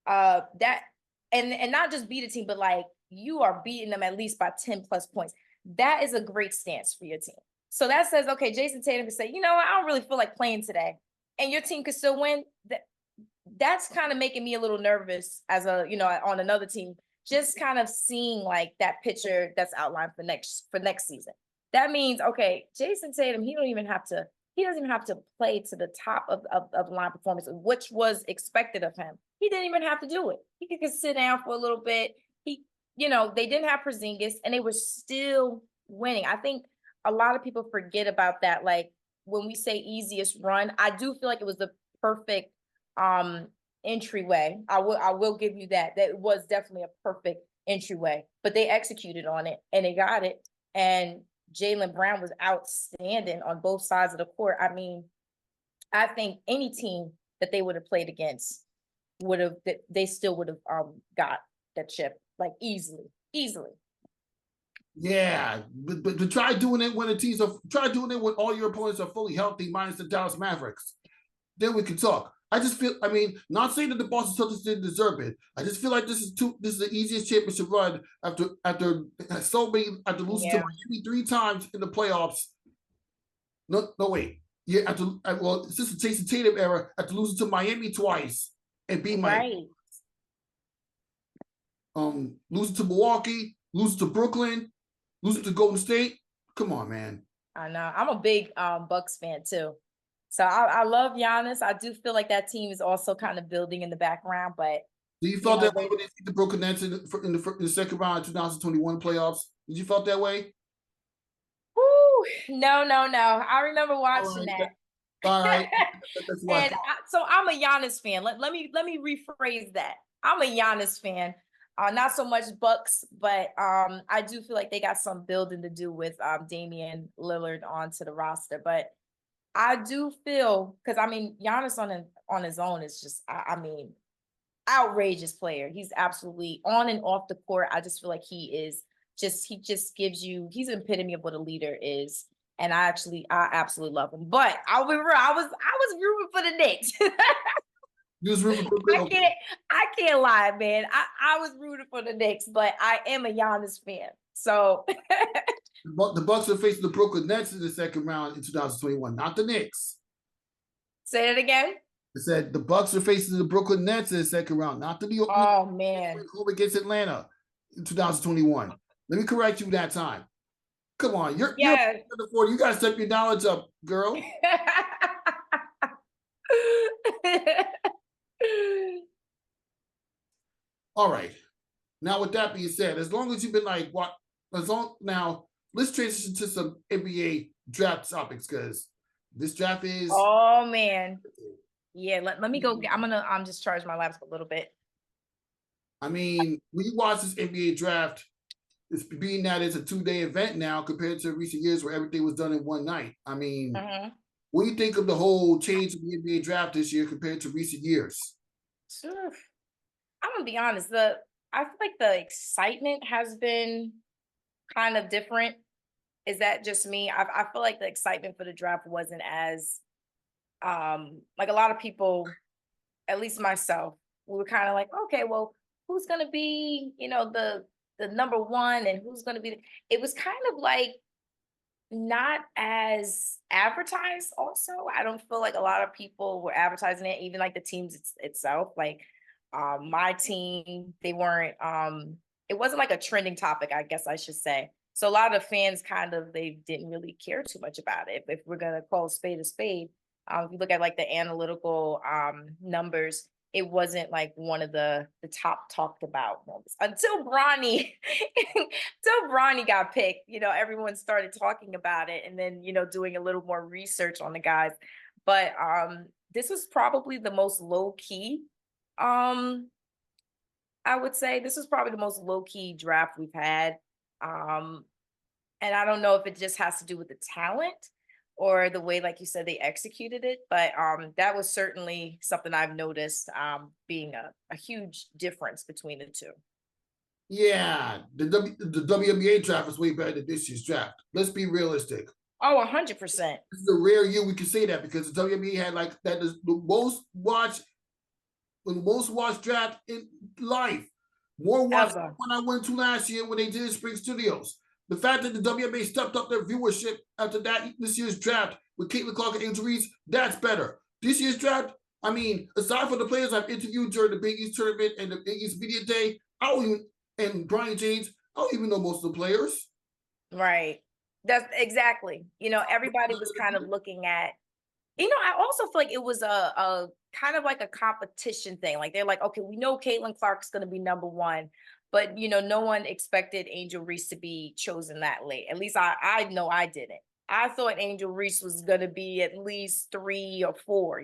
and not just beat a team, but like you are beating them at least by 10 plus points. That is a great stance for your team. So that says, okay, Jason Tatum can say, you know what, I don't really feel like playing today, and your team could still win. That's kind of making me a little nervous as on another team, just kind of seeing like that picture that's outlined for next season. That means, okay, Jason Tatum, he doesn't even have to play to the top of line performance, which was expected of him. He didn't even have to do it. He could sit down for a little bit. They didn't have Porzingis, and they were still winning. I think a lot of people forget about that. Like when we say easiest run, I do feel like it was the perfect entryway. I will give you that. That was definitely a perfect entryway, but they executed on it and they got it. And Jaylen Brown was outstanding on both sides of the court. I think any team that they would have played against they still would have got that chip like easily. Yeah, but to try doing it when when all your opponents are fully healthy, minus the Dallas Mavericks. Then we can talk. I just feel, not saying that the Boston Celtics didn't deserve it. I just feel like this is the easiest championship run after losing to Miami 3 times in the playoffs. No, wait. Yeah, since the Jason Tatum era, after losing to Miami twice and being Miami. Losing to Milwaukee, losing to Brooklyn, losing to Golden State. Come on, man. I know. I'm a big Bucks fan too. So I love Giannis. I do feel like that team is also kind of building in the background, but do you felt that way when they beat the Brooklyn Nets in the second round of 2021 playoffs? Did you felt that way? Woo! No. I remember watching that. All right. So I'm a Giannis fan. Let me rephrase that. I'm a Giannis fan. Not so much Bucks, but I do feel like they got some building to do with Damian Lillard onto the roster. But I do feel, because Giannis on his own is just, outrageous player. He's absolutely on and off the court. I just feel like he just gives you, he's an epitome of what a leader is. And I absolutely love them. But I'll be real, I was rooting for the Knicks. You was rooting for Brooklyn. I can't lie, man. I was rooting for the Knicks, but I am a Giannis fan. So The Bucks are facing the Brooklyn Nets in the second round in 2021, not the Knicks. say it again. It said the Bucks are facing the Brooklyn Nets in the second round, not the New York Knicks. Oh man. Home against Atlanta in 2021. Let me correct you that time. Come on, you're you gotta step your knowledge up, girl. All right. Now, with that being said, as long as you've been like what, now let's transition to some NBA draft topics because this draft is. Oh man, yeah. Let me go. I'm just charge my laptop a little bit. I mean, when you watch this NBA draft, it's being that it's a 2-day event now compared to recent years where everything was done in one night. I mean, what do you think of the whole change of the NBA draft this year compared to recent years? Sure. I'm gonna be honest. I feel like the excitement has been kind of different. Is that just me? I feel like the excitement for the draft wasn't as like a lot of people, at least myself, we were kind of like, okay, well, who's gonna be, the number one and who's gonna be it was kind of like not as advertised also. I don't feel like a lot of people were advertising it, even like the teams itself. Like my team, they weren't it wasn't like a trending topic, I guess I should say. So a lot of fans they didn't really care too much about it. If we're gonna call a spade, if you look at like the analytical numbers, it wasn't like one of the top talked about moments until Bronny until Bronny got picked. Everyone started talking about it and then doing a little more research on the guys. But this was probably the most low key. I would say this was probably the most low key draft we've had. And I don't know if it just has to do with the talent or the way, like you said, they executed it. But that was certainly something I've noticed being a huge difference between the two. Yeah, the WNBA draft is way better than this year's draft. Let's be realistic. Oh, 100%. This is a rare year we can say that because the WNBA had like that is the most watched draft in life. More watched than when I went to last year when they did Spring Studios. The fact that the WNBA stepped up their viewership after this year's draft with Catilin Clark and Angel Reese, that's better. This year's draft, I mean, aside from the players I've interviewed during the Big East tournament and the Big East Media Day, and Brian James, I don't even know most of the players. Right. That's exactly. Everybody was kind of looking at, I also feel like it was a kind of like a competition thing. Like they're like, okay, we know Catilin Clark's going to be number one, but no one expected Angel Reese to be chosen that late. At least I know I didn't. I thought Angel Reese was going to be at least 3 or 4,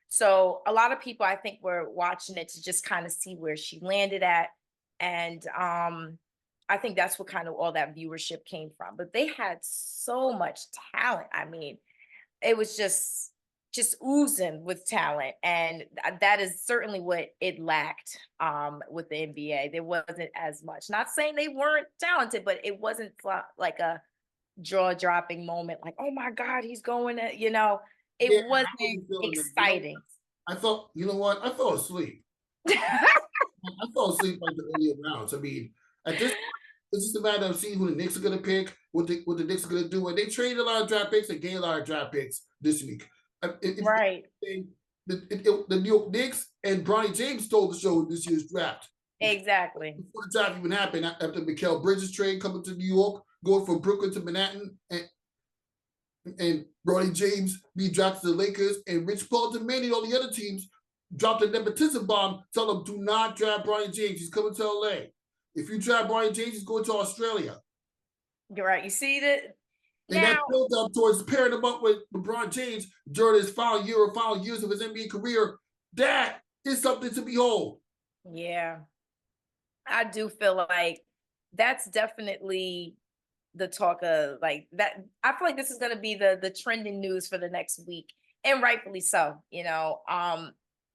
So a lot of people, I think, were watching it to just kind of see where she landed at. And I think that's what kind of all that viewership came from. But they had so much talent. I mean, it was just oozing with talent. And that is certainly what it lacked with the NBA. There wasn't as much. Not saying they weren't talented, but it wasn't like a jaw-dropping moment. Like, oh my God, he's going to, it wasn't exciting. I thought, you know what? I fell asleep. I fell asleep like the earlier rounds. I mean, at this point, it's just a matter of seeing who the Knicks are going to pick, what the Knicks are going to do. And they traded a lot of draft picks and gained a lot of draft picks this week. Right. The New York Knicks and Briah James stole the show in this year's draft. Exactly. Before the draft even happened, after Mikel Bridges trade coming to New York, going from Brooklyn to Manhattan, and Briah James being drafted to the Lakers, and Rich Paul demanded and all the other teams dropped a nepotism bomb, tell them, do not draft Briah James. He's coming to LA. If you draft Briah James, he's going to Australia. You're right. You see that? And that built up towards pairing him up with LeBron James during his final years of his NBA career. That is something to behold. Yeah. I do feel like that's definitely the talk of like that. I feel like this is going to be the trending news for the next week, and rightfully so.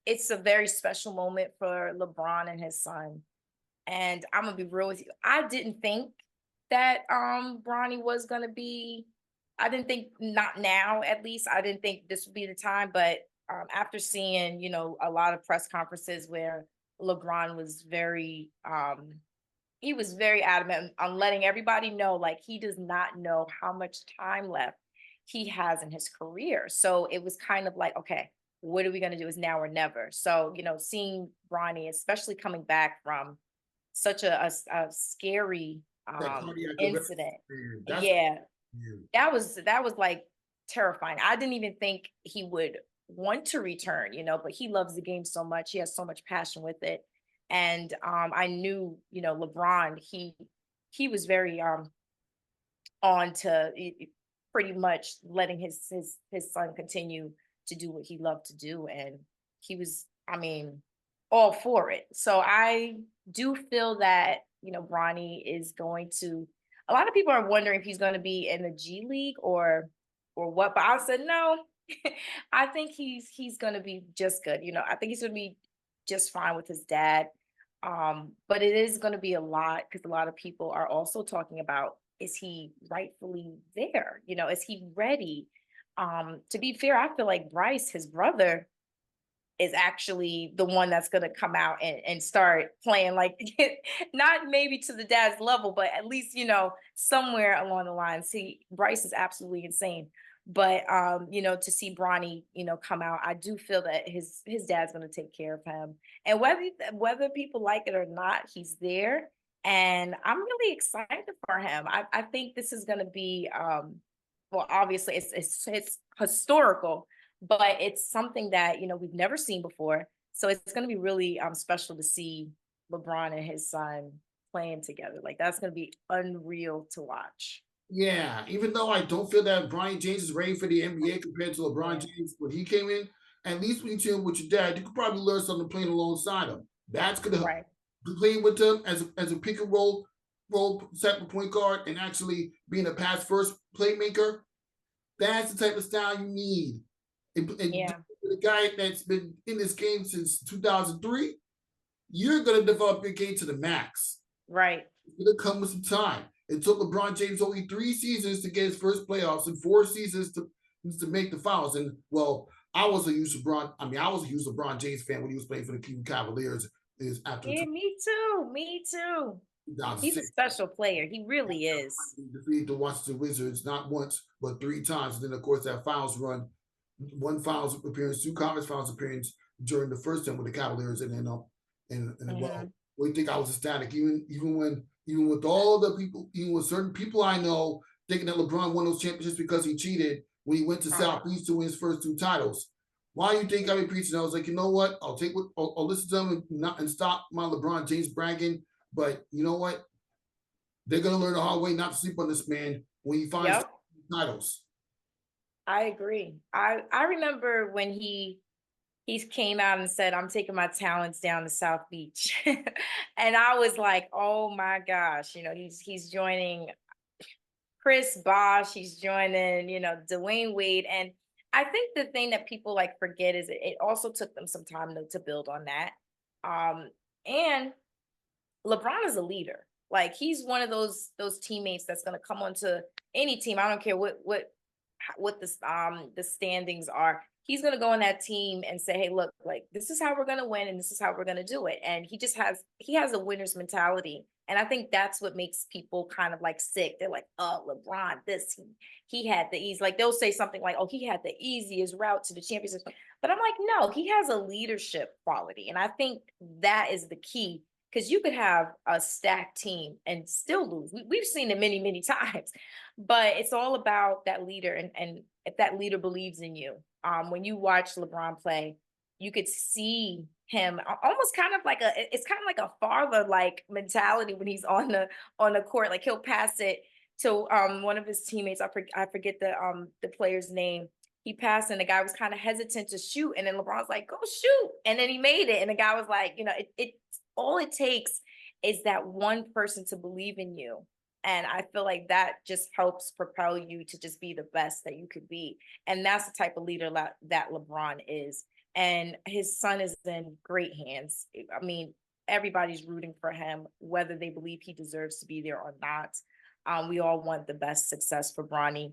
It's a very special moment for LeBron and his son. And I'm gonna be real with you. I didn't think that Bronny was gonna be I didn't think, not now at least, I didn't think this would be the time, but after seeing, a lot of press conferences where LeBron was he was very adamant on letting everybody know, like, he does not know how much time left he has in his career. So it was kind of like, okay, what are we going to do? Is now or never. So, seeing Bronny, especially coming back from such a scary That cardiac arrest, incident. man, that's Yeah, weird. that was like terrifying. I didn't even think he would want to return, but he loves the game so much. He has so much passion with it. And I knew, LeBron, he was very on to pretty much letting his son continue to do what he loved to do. And he was, I mean, all for it. So I do feel that, Bronny is going to, a lot of people are wondering if he's going to be in the G League or what, but I said no. I think he's going to be just good. I think he's going to be just fine with his dad. But it is going to be a lot because a lot of people are also talking about, is he rightfully there? Is he ready? To be fair, I feel like Bryce, his brother, is actually the one that's going to come out and start playing, like, not maybe to the dad's level, but at least, somewhere along the line. See, Bryce is absolutely insane. But to see Bronny, come out, I do feel that his dad's going to take care of him. And whether people like it or not, he's there. And I'm really excited for him. I think this is going to be well, obviously it's historical, but it's something that we've never seen before. So it's going to be really special to see LeBron and his son playing together. Like, that's going to be unreal to watch. Yeah, even though I don't feel that Brian James is ready for the NBA compared to LeBron Yeah. James when he came in, at least when you chill with your dad, you could probably learn something playing alongside him. That's gonna help. Right. Playing with him as a pick and roll second point guard and actually being a pass first playmaker. That's the type of style you need. And Yeah. the guy that's been in this game since 2003, you're gonna develop your game to the max. Right. It's gonna come with some time. It took LeBron James only 3 seasons to get his first playoffs and 4 seasons to make the finals. And well, I was a huge LeBron James fan when he was playing for the Cleveland Cavaliers. Is after Yeah, me too. Me too. He's a 2006. special player. He really is. He defeated the Washington Wizards not once but 3 times. And then of course that finals run, one finals appearance, 2 conference finals appearance during the first time with the Cavaliers, and then well, Mhm. we think I was ecstatic, even with all the people, even with certain people I know thinking that LeBron won those championships because he cheated when he went to Southeast to win his first 2 titles. Why do you think I be preaching? I was like, you know what? I'll listen to them and stop my LeBron James bragging. But you know what? They're gonna learn the hard way not to sleep on this man when he finds Yep. titles. I agree. I remember when he came out and said, "I'm taking my talents down to South Beach," and I was like, "Oh my gosh!" He's joining Chris Bosh. He's joining, Dwayne Wade, and I think the thing that people like forget is it also took them some time to build on that. And LeBron is a leader. Like, he's one of those teammates that's going to come onto any team. I don't care what the standings are. He's going to go on that team and say, "Hey, look, like, this is how we're going to win and this is how we're going to do it." And he has a winner's mentality. And I think that's what makes people kind of like sick. They're like, "Oh, LeBron, he had the easy," like they'll say something like, "Oh, he had the easiest route to the championship." But I'm like, no, he has a leadership quality. And I think that is the key, because you could have a stacked team and still lose. We've seen it many, many times, but it's all about that leader, and if that leader believes in you. When you watch LeBron play, you could see him almost kind of like it's kind of like a father like mentality when he's on the court. Like, he'll pass it to one of his teammates. I forget the player's name. He passed and the guy was kind of hesitant to shoot, and then LeBron's like, "Go shoot," and then he made it, and the guy was like, it all it takes is that one person to believe in you. And I feel like that just helps propel you to just be the best that you could be. And that's the type of leader that LeBron is. And his son is in great hands. I mean, everybody's rooting for him, whether they believe he deserves to be there or not. We all want the best success for Bronny.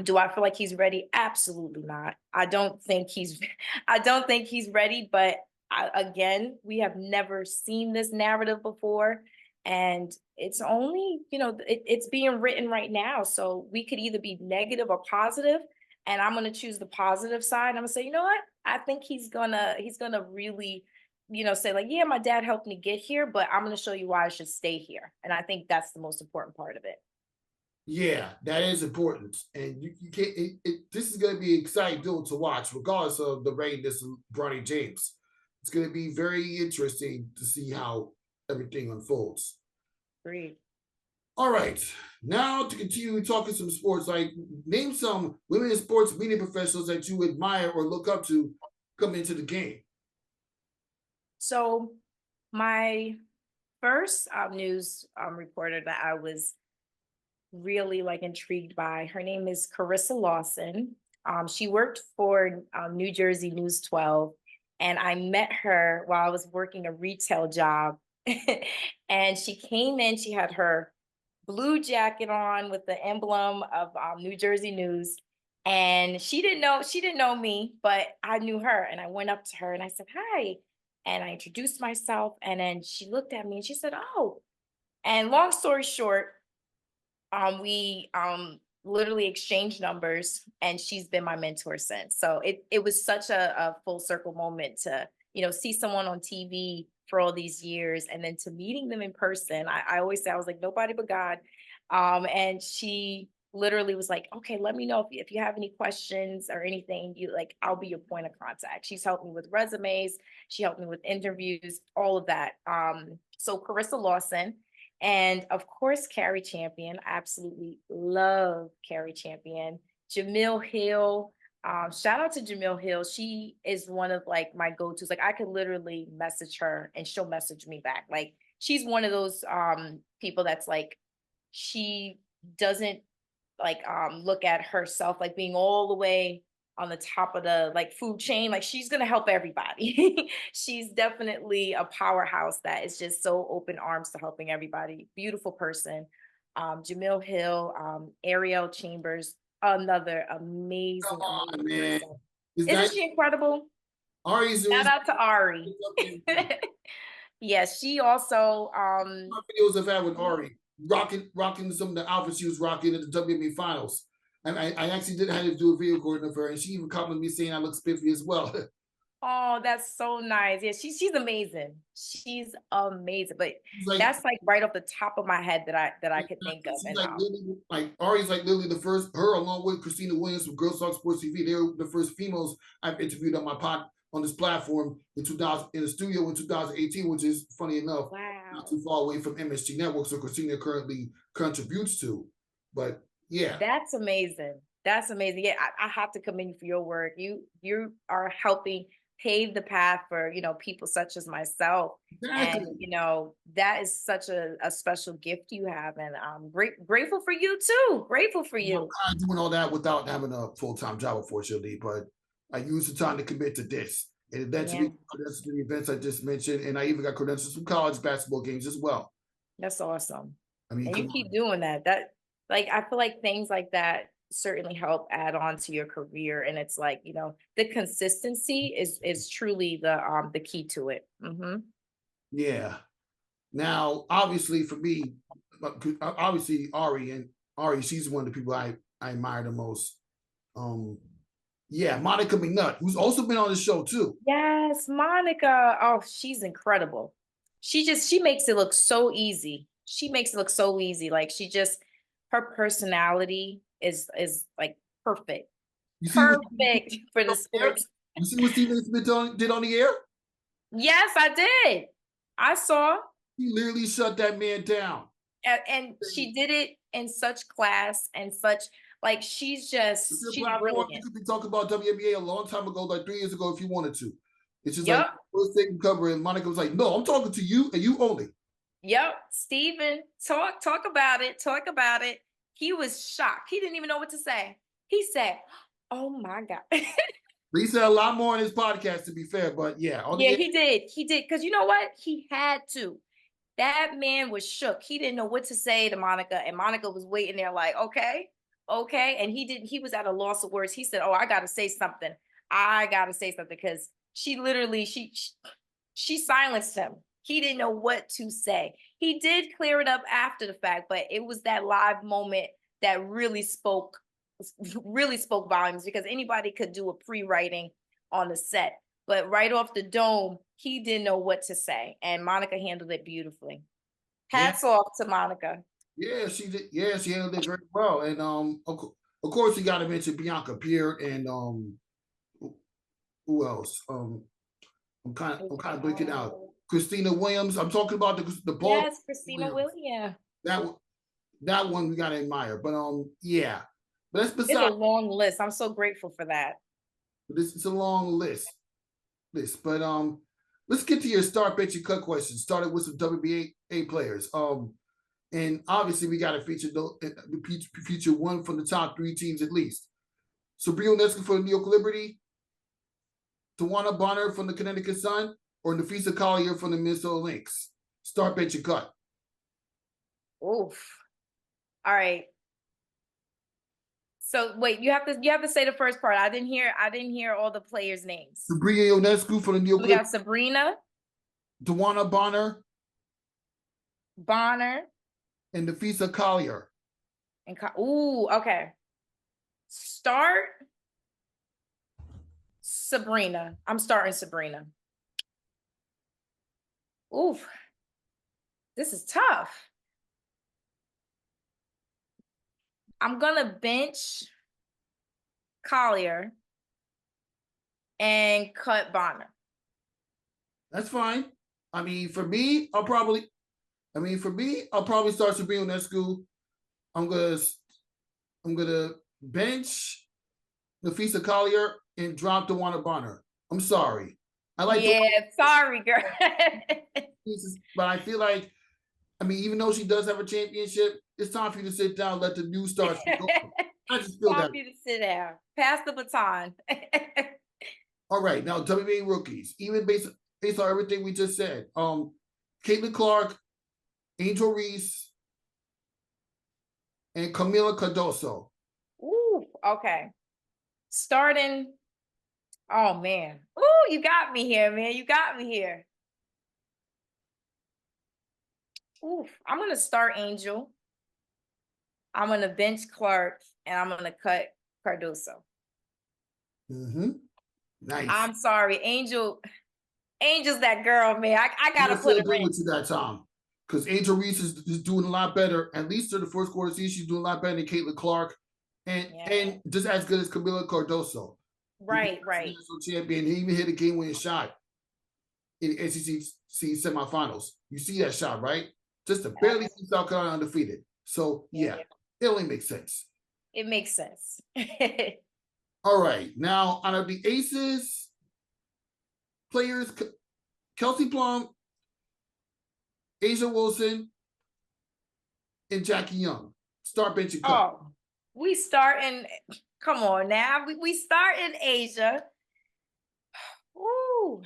Do I feel like he's ready? Absolutely not. I don't think he's I don't think he's ready, but again, we have never seen this narrative before, and it's only, it's being written right now. So we could either be negative or positive, and I'm going to choose the positive side. I'm going to say, you know what? I think he's going to really, say like, yeah, my dad helped me get here, but I'm going to show you why I should stay here. And I think that's the most important part of it. Yeah, that is important, and you can't. This is going to be an exciting deal to watch, regardless of the readiness of Bronny James. It's going to be very interesting to see how everything unfolds. Agreed. All right, now to continue talking some sports, like name some women in sports media professionals that you admire or look up to come into the game. So my first news reporter that I was really like intrigued by, her name is Carissa Lawson. She worked for New Jersey News 12, and I met her while I was working a retail job. And she came in, she had her blue jacket on with the emblem of New Jersey News. And she didn't know me, but I knew her. And I went up to her and I said, hi. And I introduced myself. And then she looked at me and she said, oh. And long story short, we literally exchanged numbers, and she's been my mentor since. So it was such a full circle moment to, see someone on TV for all these years, and then to meeting them in person. I always say, I was like, nobody but God. And she literally was like, okay, let me know if you have any questions or anything, I'll be your point of contact. She's helped me with resumes. She helped me with interviews, all of that. So Carissa Lawson. And of course, Carrie Champion. I absolutely love Carrie Champion. Jamil Hill. Shout out to Jamil Hill. She is one of like my go-tos. Like I could literally message her and she'll message me back. Like she's one of those people that's like, she doesn't like look at herself like being all the way on the top of the like food chain. Like she's gonna help everybody. She's definitely a powerhouse that is just so open arms to helping everybody. Beautiful person. Jamil Hill, Ariel Chambers, another amazing Man. person. Isn't she incredible? Ari's Shout out to Ari. Yes, she also videos I've had with Ari rocking some of the outfits she was rocking at the WNBA Finals. And I actually did have to do a video recording of her, and she even complimented me saying I look spiffy as well. Oh, that's so nice. Yeah, she's amazing. She's amazing. But like, that's like right off the top of my head that I could think of. And like Ari's like literally the first, her along with Christina Williams from Girls Talk Sports TV. They were the first females I've interviewed on my on this platform in the studio in 2018, which is funny enough, not too far away from MSG Network, so Christina currently contributes to. But yeah, that's amazing. That's amazing. Yeah, I have to commend you for your work. You are helping pave the path for people such as myself. Exactly. And that is such a special gift you have, and I'm grateful for you too. Grateful for you. I'm doing all that without having a full-time job, unfortunately, but I used the time to commit to this. And eventually, credentials to the events I just mentioned, and I even got credentials from college basketball games as well. That's awesome. I mean, and you keep doing that. I feel like things like that certainly help add on to your career, and it's like the consistency is truly the key to it. Mm-hmm. Yeah. Now, obviously, for me, obviously Ari, she's one of the people I admire the most. Yeah, Monica McNutt, who's also been on the show too. Yes, Monica. Oh, she's incredible. She makes it look so easy. She makes it look so easy. Like her personality is like perfect. Perfect for the sports. You see what Stephen Smith did on the air? Yes, I did. I saw. He literally shut that man down. And she did it in such class and such, like she's brilliant. You could be talking about WNBA a long time ago, like 3 years ago, if you wanted to. It's just like first taking cover, and Monica was like, "No, I'm talking to you and you only." Yep, Stephen, talk about it. Talk about it. He was shocked. He didn't even know what to say. He said, "Oh my God." He said a lot more on his podcast, to be fair, but yeah. He did. He did. Because you know what? He had to. That man was shook. He didn't know what to say to Monica, and Monica was waiting there like, okay. okay. And he was at a loss of words. He said, oh, I got to say something. I got to say something because she literally, she silenced him. He didn't know what to say. He did clear it up after the fact, but it was that live moment that really spoke volumes, because anybody could do a pre-writing on the set. But right off the dome, he didn't know what to say. And Monica handled it beautifully. Hats off to Monica. Yeah, she did. Yeah, she handled it very well. And of course, you got to mention Bianca Pierre and who else? I'm kind of blinking out. Christina Williams. I'm talking about the ball. Yes, Christina Williams. Yeah. That one we gotta admire. But yeah. But that's It's a long list. I'm so grateful for that. It's a long list. But let's get to your start, bench, and cut questions. Started with some WNBA players. And obviously we gotta feature one from the top 3 teams at least. Sabrina Ionescu for the New York Liberty, Tawana Bonner from the Connecticut Sun, or Nafisa Collier from the Minnesota Lynx. Start, bench, and cut. Oof. All right. So wait, you have to say the first part. I didn't hear all the players' names. Sabrina Ionescu for the New York Liberty. We got Sabrina, Tawana Bonner, and Nafisa Collier. And okay. Start Sabrina. I'm starting Sabrina. Oof. This is tough. I'm gonna bench Collier and cut Bonner. That's fine. I mean, for me, I'll probably start Sabrina Ionescu. I'm gonna bench Nafisa Collier and drop Tawana Bonner. I'm sorry. Sorry, girl. But I feel like, I mean, even though she does have a championship, it's time for you to sit down, let the new stars go. I just feel time for you to sit down. Pass the baton. All right, now WNBA rookies, even based on everything we just said. Catilin Clark, Angel Reese, and Camila Cardoso. Ooh, okay. Starting. Oh man. Ooh, you got me here, man. You got me here. Ooh, I'm gonna start Angel. I'm gonna bench Clark, and I'm gonna cut Cardoso. Nice. I'm sorry, Angel's that girl, man. I gotta put her in. With you that time, because Angel Reese is doing a lot better. At least in the first quarter season, she's doing a lot better than Catilin Clark, and just as good as Camila Cardoso. Right. National champion. He even hit a game-winning shot in the SEC semifinals. You see that shot, right? Just to barely keep South Carolina undefeated. So yeah, it only makes sense. It makes sense. All right, now out of the Aces players, Kelsey Plum, A'ja Wilson, and Jackie Young. Start, bench, and cut. Oh, we starting. Come on now. We start in A'ja. Ooh.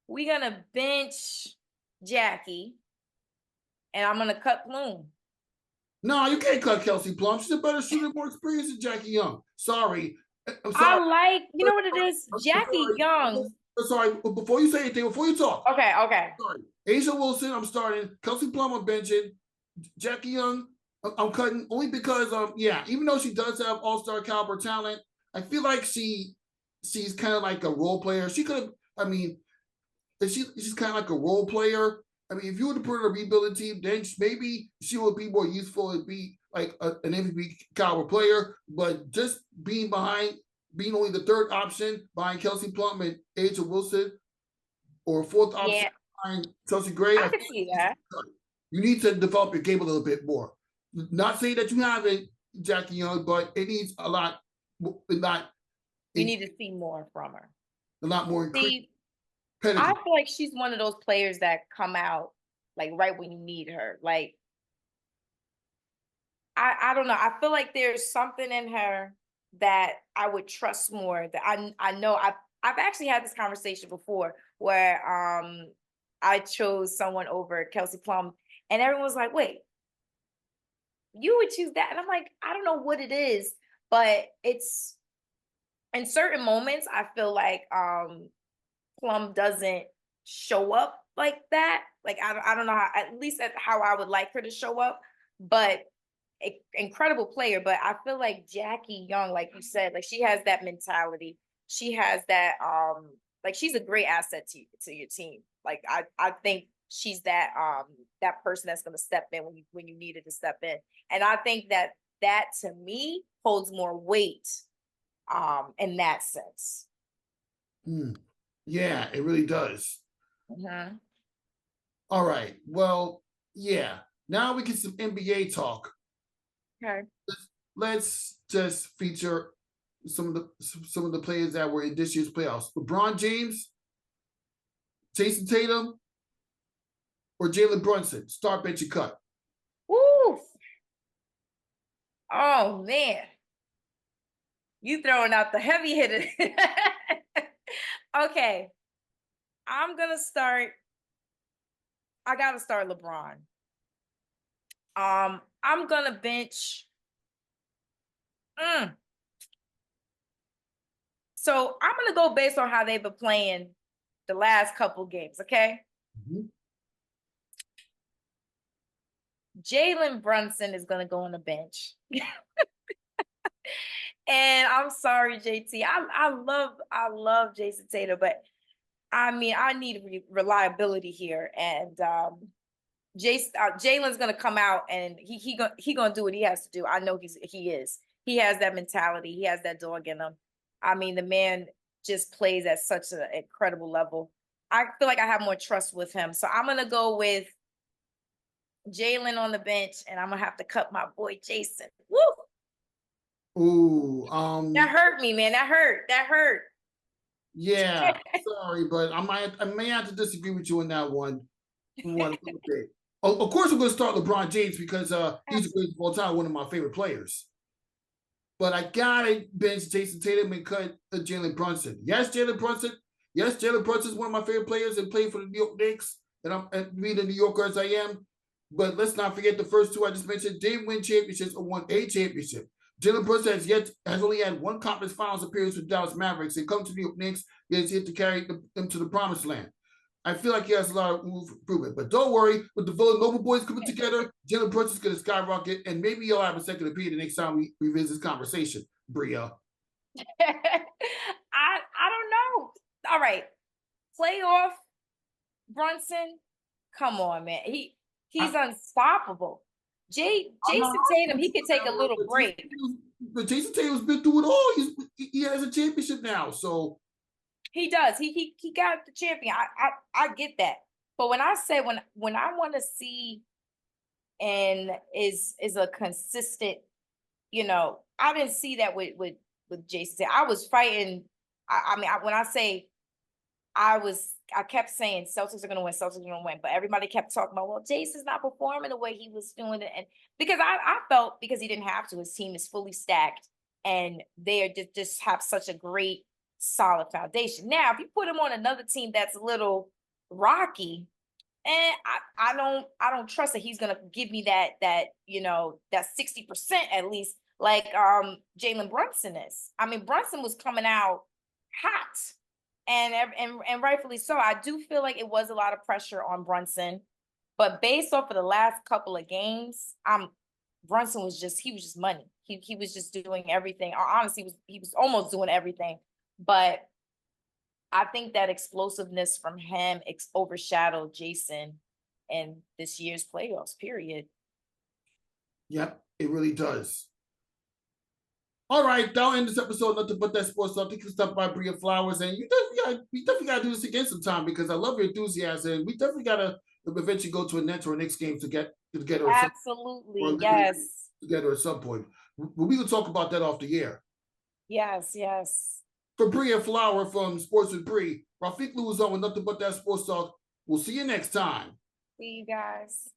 We're gonna bench Jackie, and I'm gonna cut Plum. No, you can't cut Kelsey Plum. She's a better shooter, more experienced than Jackie Young. Sorry. I'm sorry. You know what it is? Jackie Young. Sorry, before you say anything, before you talk. Okay. Sorry. A'ja Wilson, I'm starting. Kelsey Plum, I'm benching. Jackie Young, I'm cutting only because even though she does have all-star caliber talent, I feel like she's kind of like a role player. She could have, she's kind of like a role player. I mean, if you were to put her in a rebuilding team, then maybe she would be more useful and be like an MVP caliber player. But just being only the third option behind Kelsey Plum and A'ja Wilson, or fourth option behind Chelsea Gray, I can see that. You need to develop your game a little bit more. Not saying that you haven't, Jackie Young, but it needs a lot. You need to see more from her. A lot more. I feel like she's one of those players that come out like right when you need her. Like, I don't know. I feel like there's something in her that I would trust more. That I know I've actually had this conversation before where I chose someone over Kelsey Plum, and everyone was like, "Wait, you would choose that. And I'm like, I don't know what it is, but it's in certain moments, I feel like Plum doesn't show up like that. Like I don't know how, at least at how I would like her to show up, but incredible player. But I feel like Jackie Young, like you said, like she has that mentality. She has that like she's a great asset to your team. Like I think she's that that person that's going to step in when you needed to step in. And I think that to me holds more weight in that sense. Yeah, it really does. Mm-hmm. All right. Well, yeah. Now we get some NBA talk. Okay. Let's just feature some of the players that were in this year's playoffs. LeBron James, Jason Tatum, or Jalen Brunson. Start, bench, and cut. Woo! Oh man, you throwing out the heavy hitter. Okay, I'm gonna start. I gotta start LeBron. I'm gonna bench. So I'm gonna go based on how they've been playing the last couple games. Okay. Mm-hmm. Jalen Brunson is gonna go on the bench. And I'm sorry, JT. I love Jason Tatum, but I mean I need reliability here. And Jalen's gonna come out and he gonna do what he has to do. I know he is. He has that mentality. He has that dog in him. I mean, the man just plays at such an incredible level. I feel like I have more trust with him. So I'm gonna go with Jalen on the bench, and I'm gonna have to cut my boy Jason. Woo! Ooh, That hurt me, man. That hurt. Yeah, sorry, but I may have to disagree with you on that one. Of course, we're going to start LeBron James because he's the greatest of all time, one of my favorite players. But I gotta bench Jason Tatum and cut Jalen Brunson. Yes, Jalen Brunson. Yes, Jalen Brunson is one of my favorite players and played for the New York Knicks. And I'm being a New Yorker as I am. But let's not forget the first two I just mentioned didn't win championships or won a championship. Jalen Brunson has only had one conference finals appearance with Dallas Mavericks. They come to New York Knicks. He has yet to carry them to the promised land. I feel like he has a lot of room for improvement. But don't worry, with the Villanova boys coming together, Jalen Brunson's going to skyrocket, and maybe he'll have a second opinion the next time we revisit this conversation, Briah. I don't know. All right. Playoff Brunson. Come on, man. He's unstoppable. Jason Tatum, he could take a little break. But Jason Tatum's been through it all. He has a championship now, so he does. He got the champion. I get that. But when I say when I want to see and is a consistent, I didn't see that with Jason Tatum. I was fighting. When I say I kept saying Celtics are going to win, Celtics are going to win. But everybody kept talking about, well, Jason's not performing the way he was doing it. And because I felt because he didn't have to, his team is fully stacked and they are just have such a great, solid foundation. Now, if you put him on another team that's a little rocky, and I don't trust that he's going to give me that 60% at least like Jalen Brunson is. I mean, Brunson was coming out hot. And rightfully so. I do feel like it was a lot of pressure on Brunson, but based off of the last couple of games, Brunson was just money. He was just doing everything. Honestly, he was almost doing everything. But I think that explosiveness from him overshadowed Jason in this year's playoffs. Period. Yep, it really does. All right, that'll end this episode. Nothing but that sports stuff. Thank you stuff by Briah Flowers, and we definitely gotta do this again sometime because I love your enthusiasm. And we definitely gotta eventually go to a Nets or a Knicks game to get together. Absolutely, yes. Together at some point. We will talk about that off the air. Yes, yes. For Briah Flower from Sports with Bree, Rafiq Luzon with Nothing But That Sports Talk. We'll see you next time. See you guys.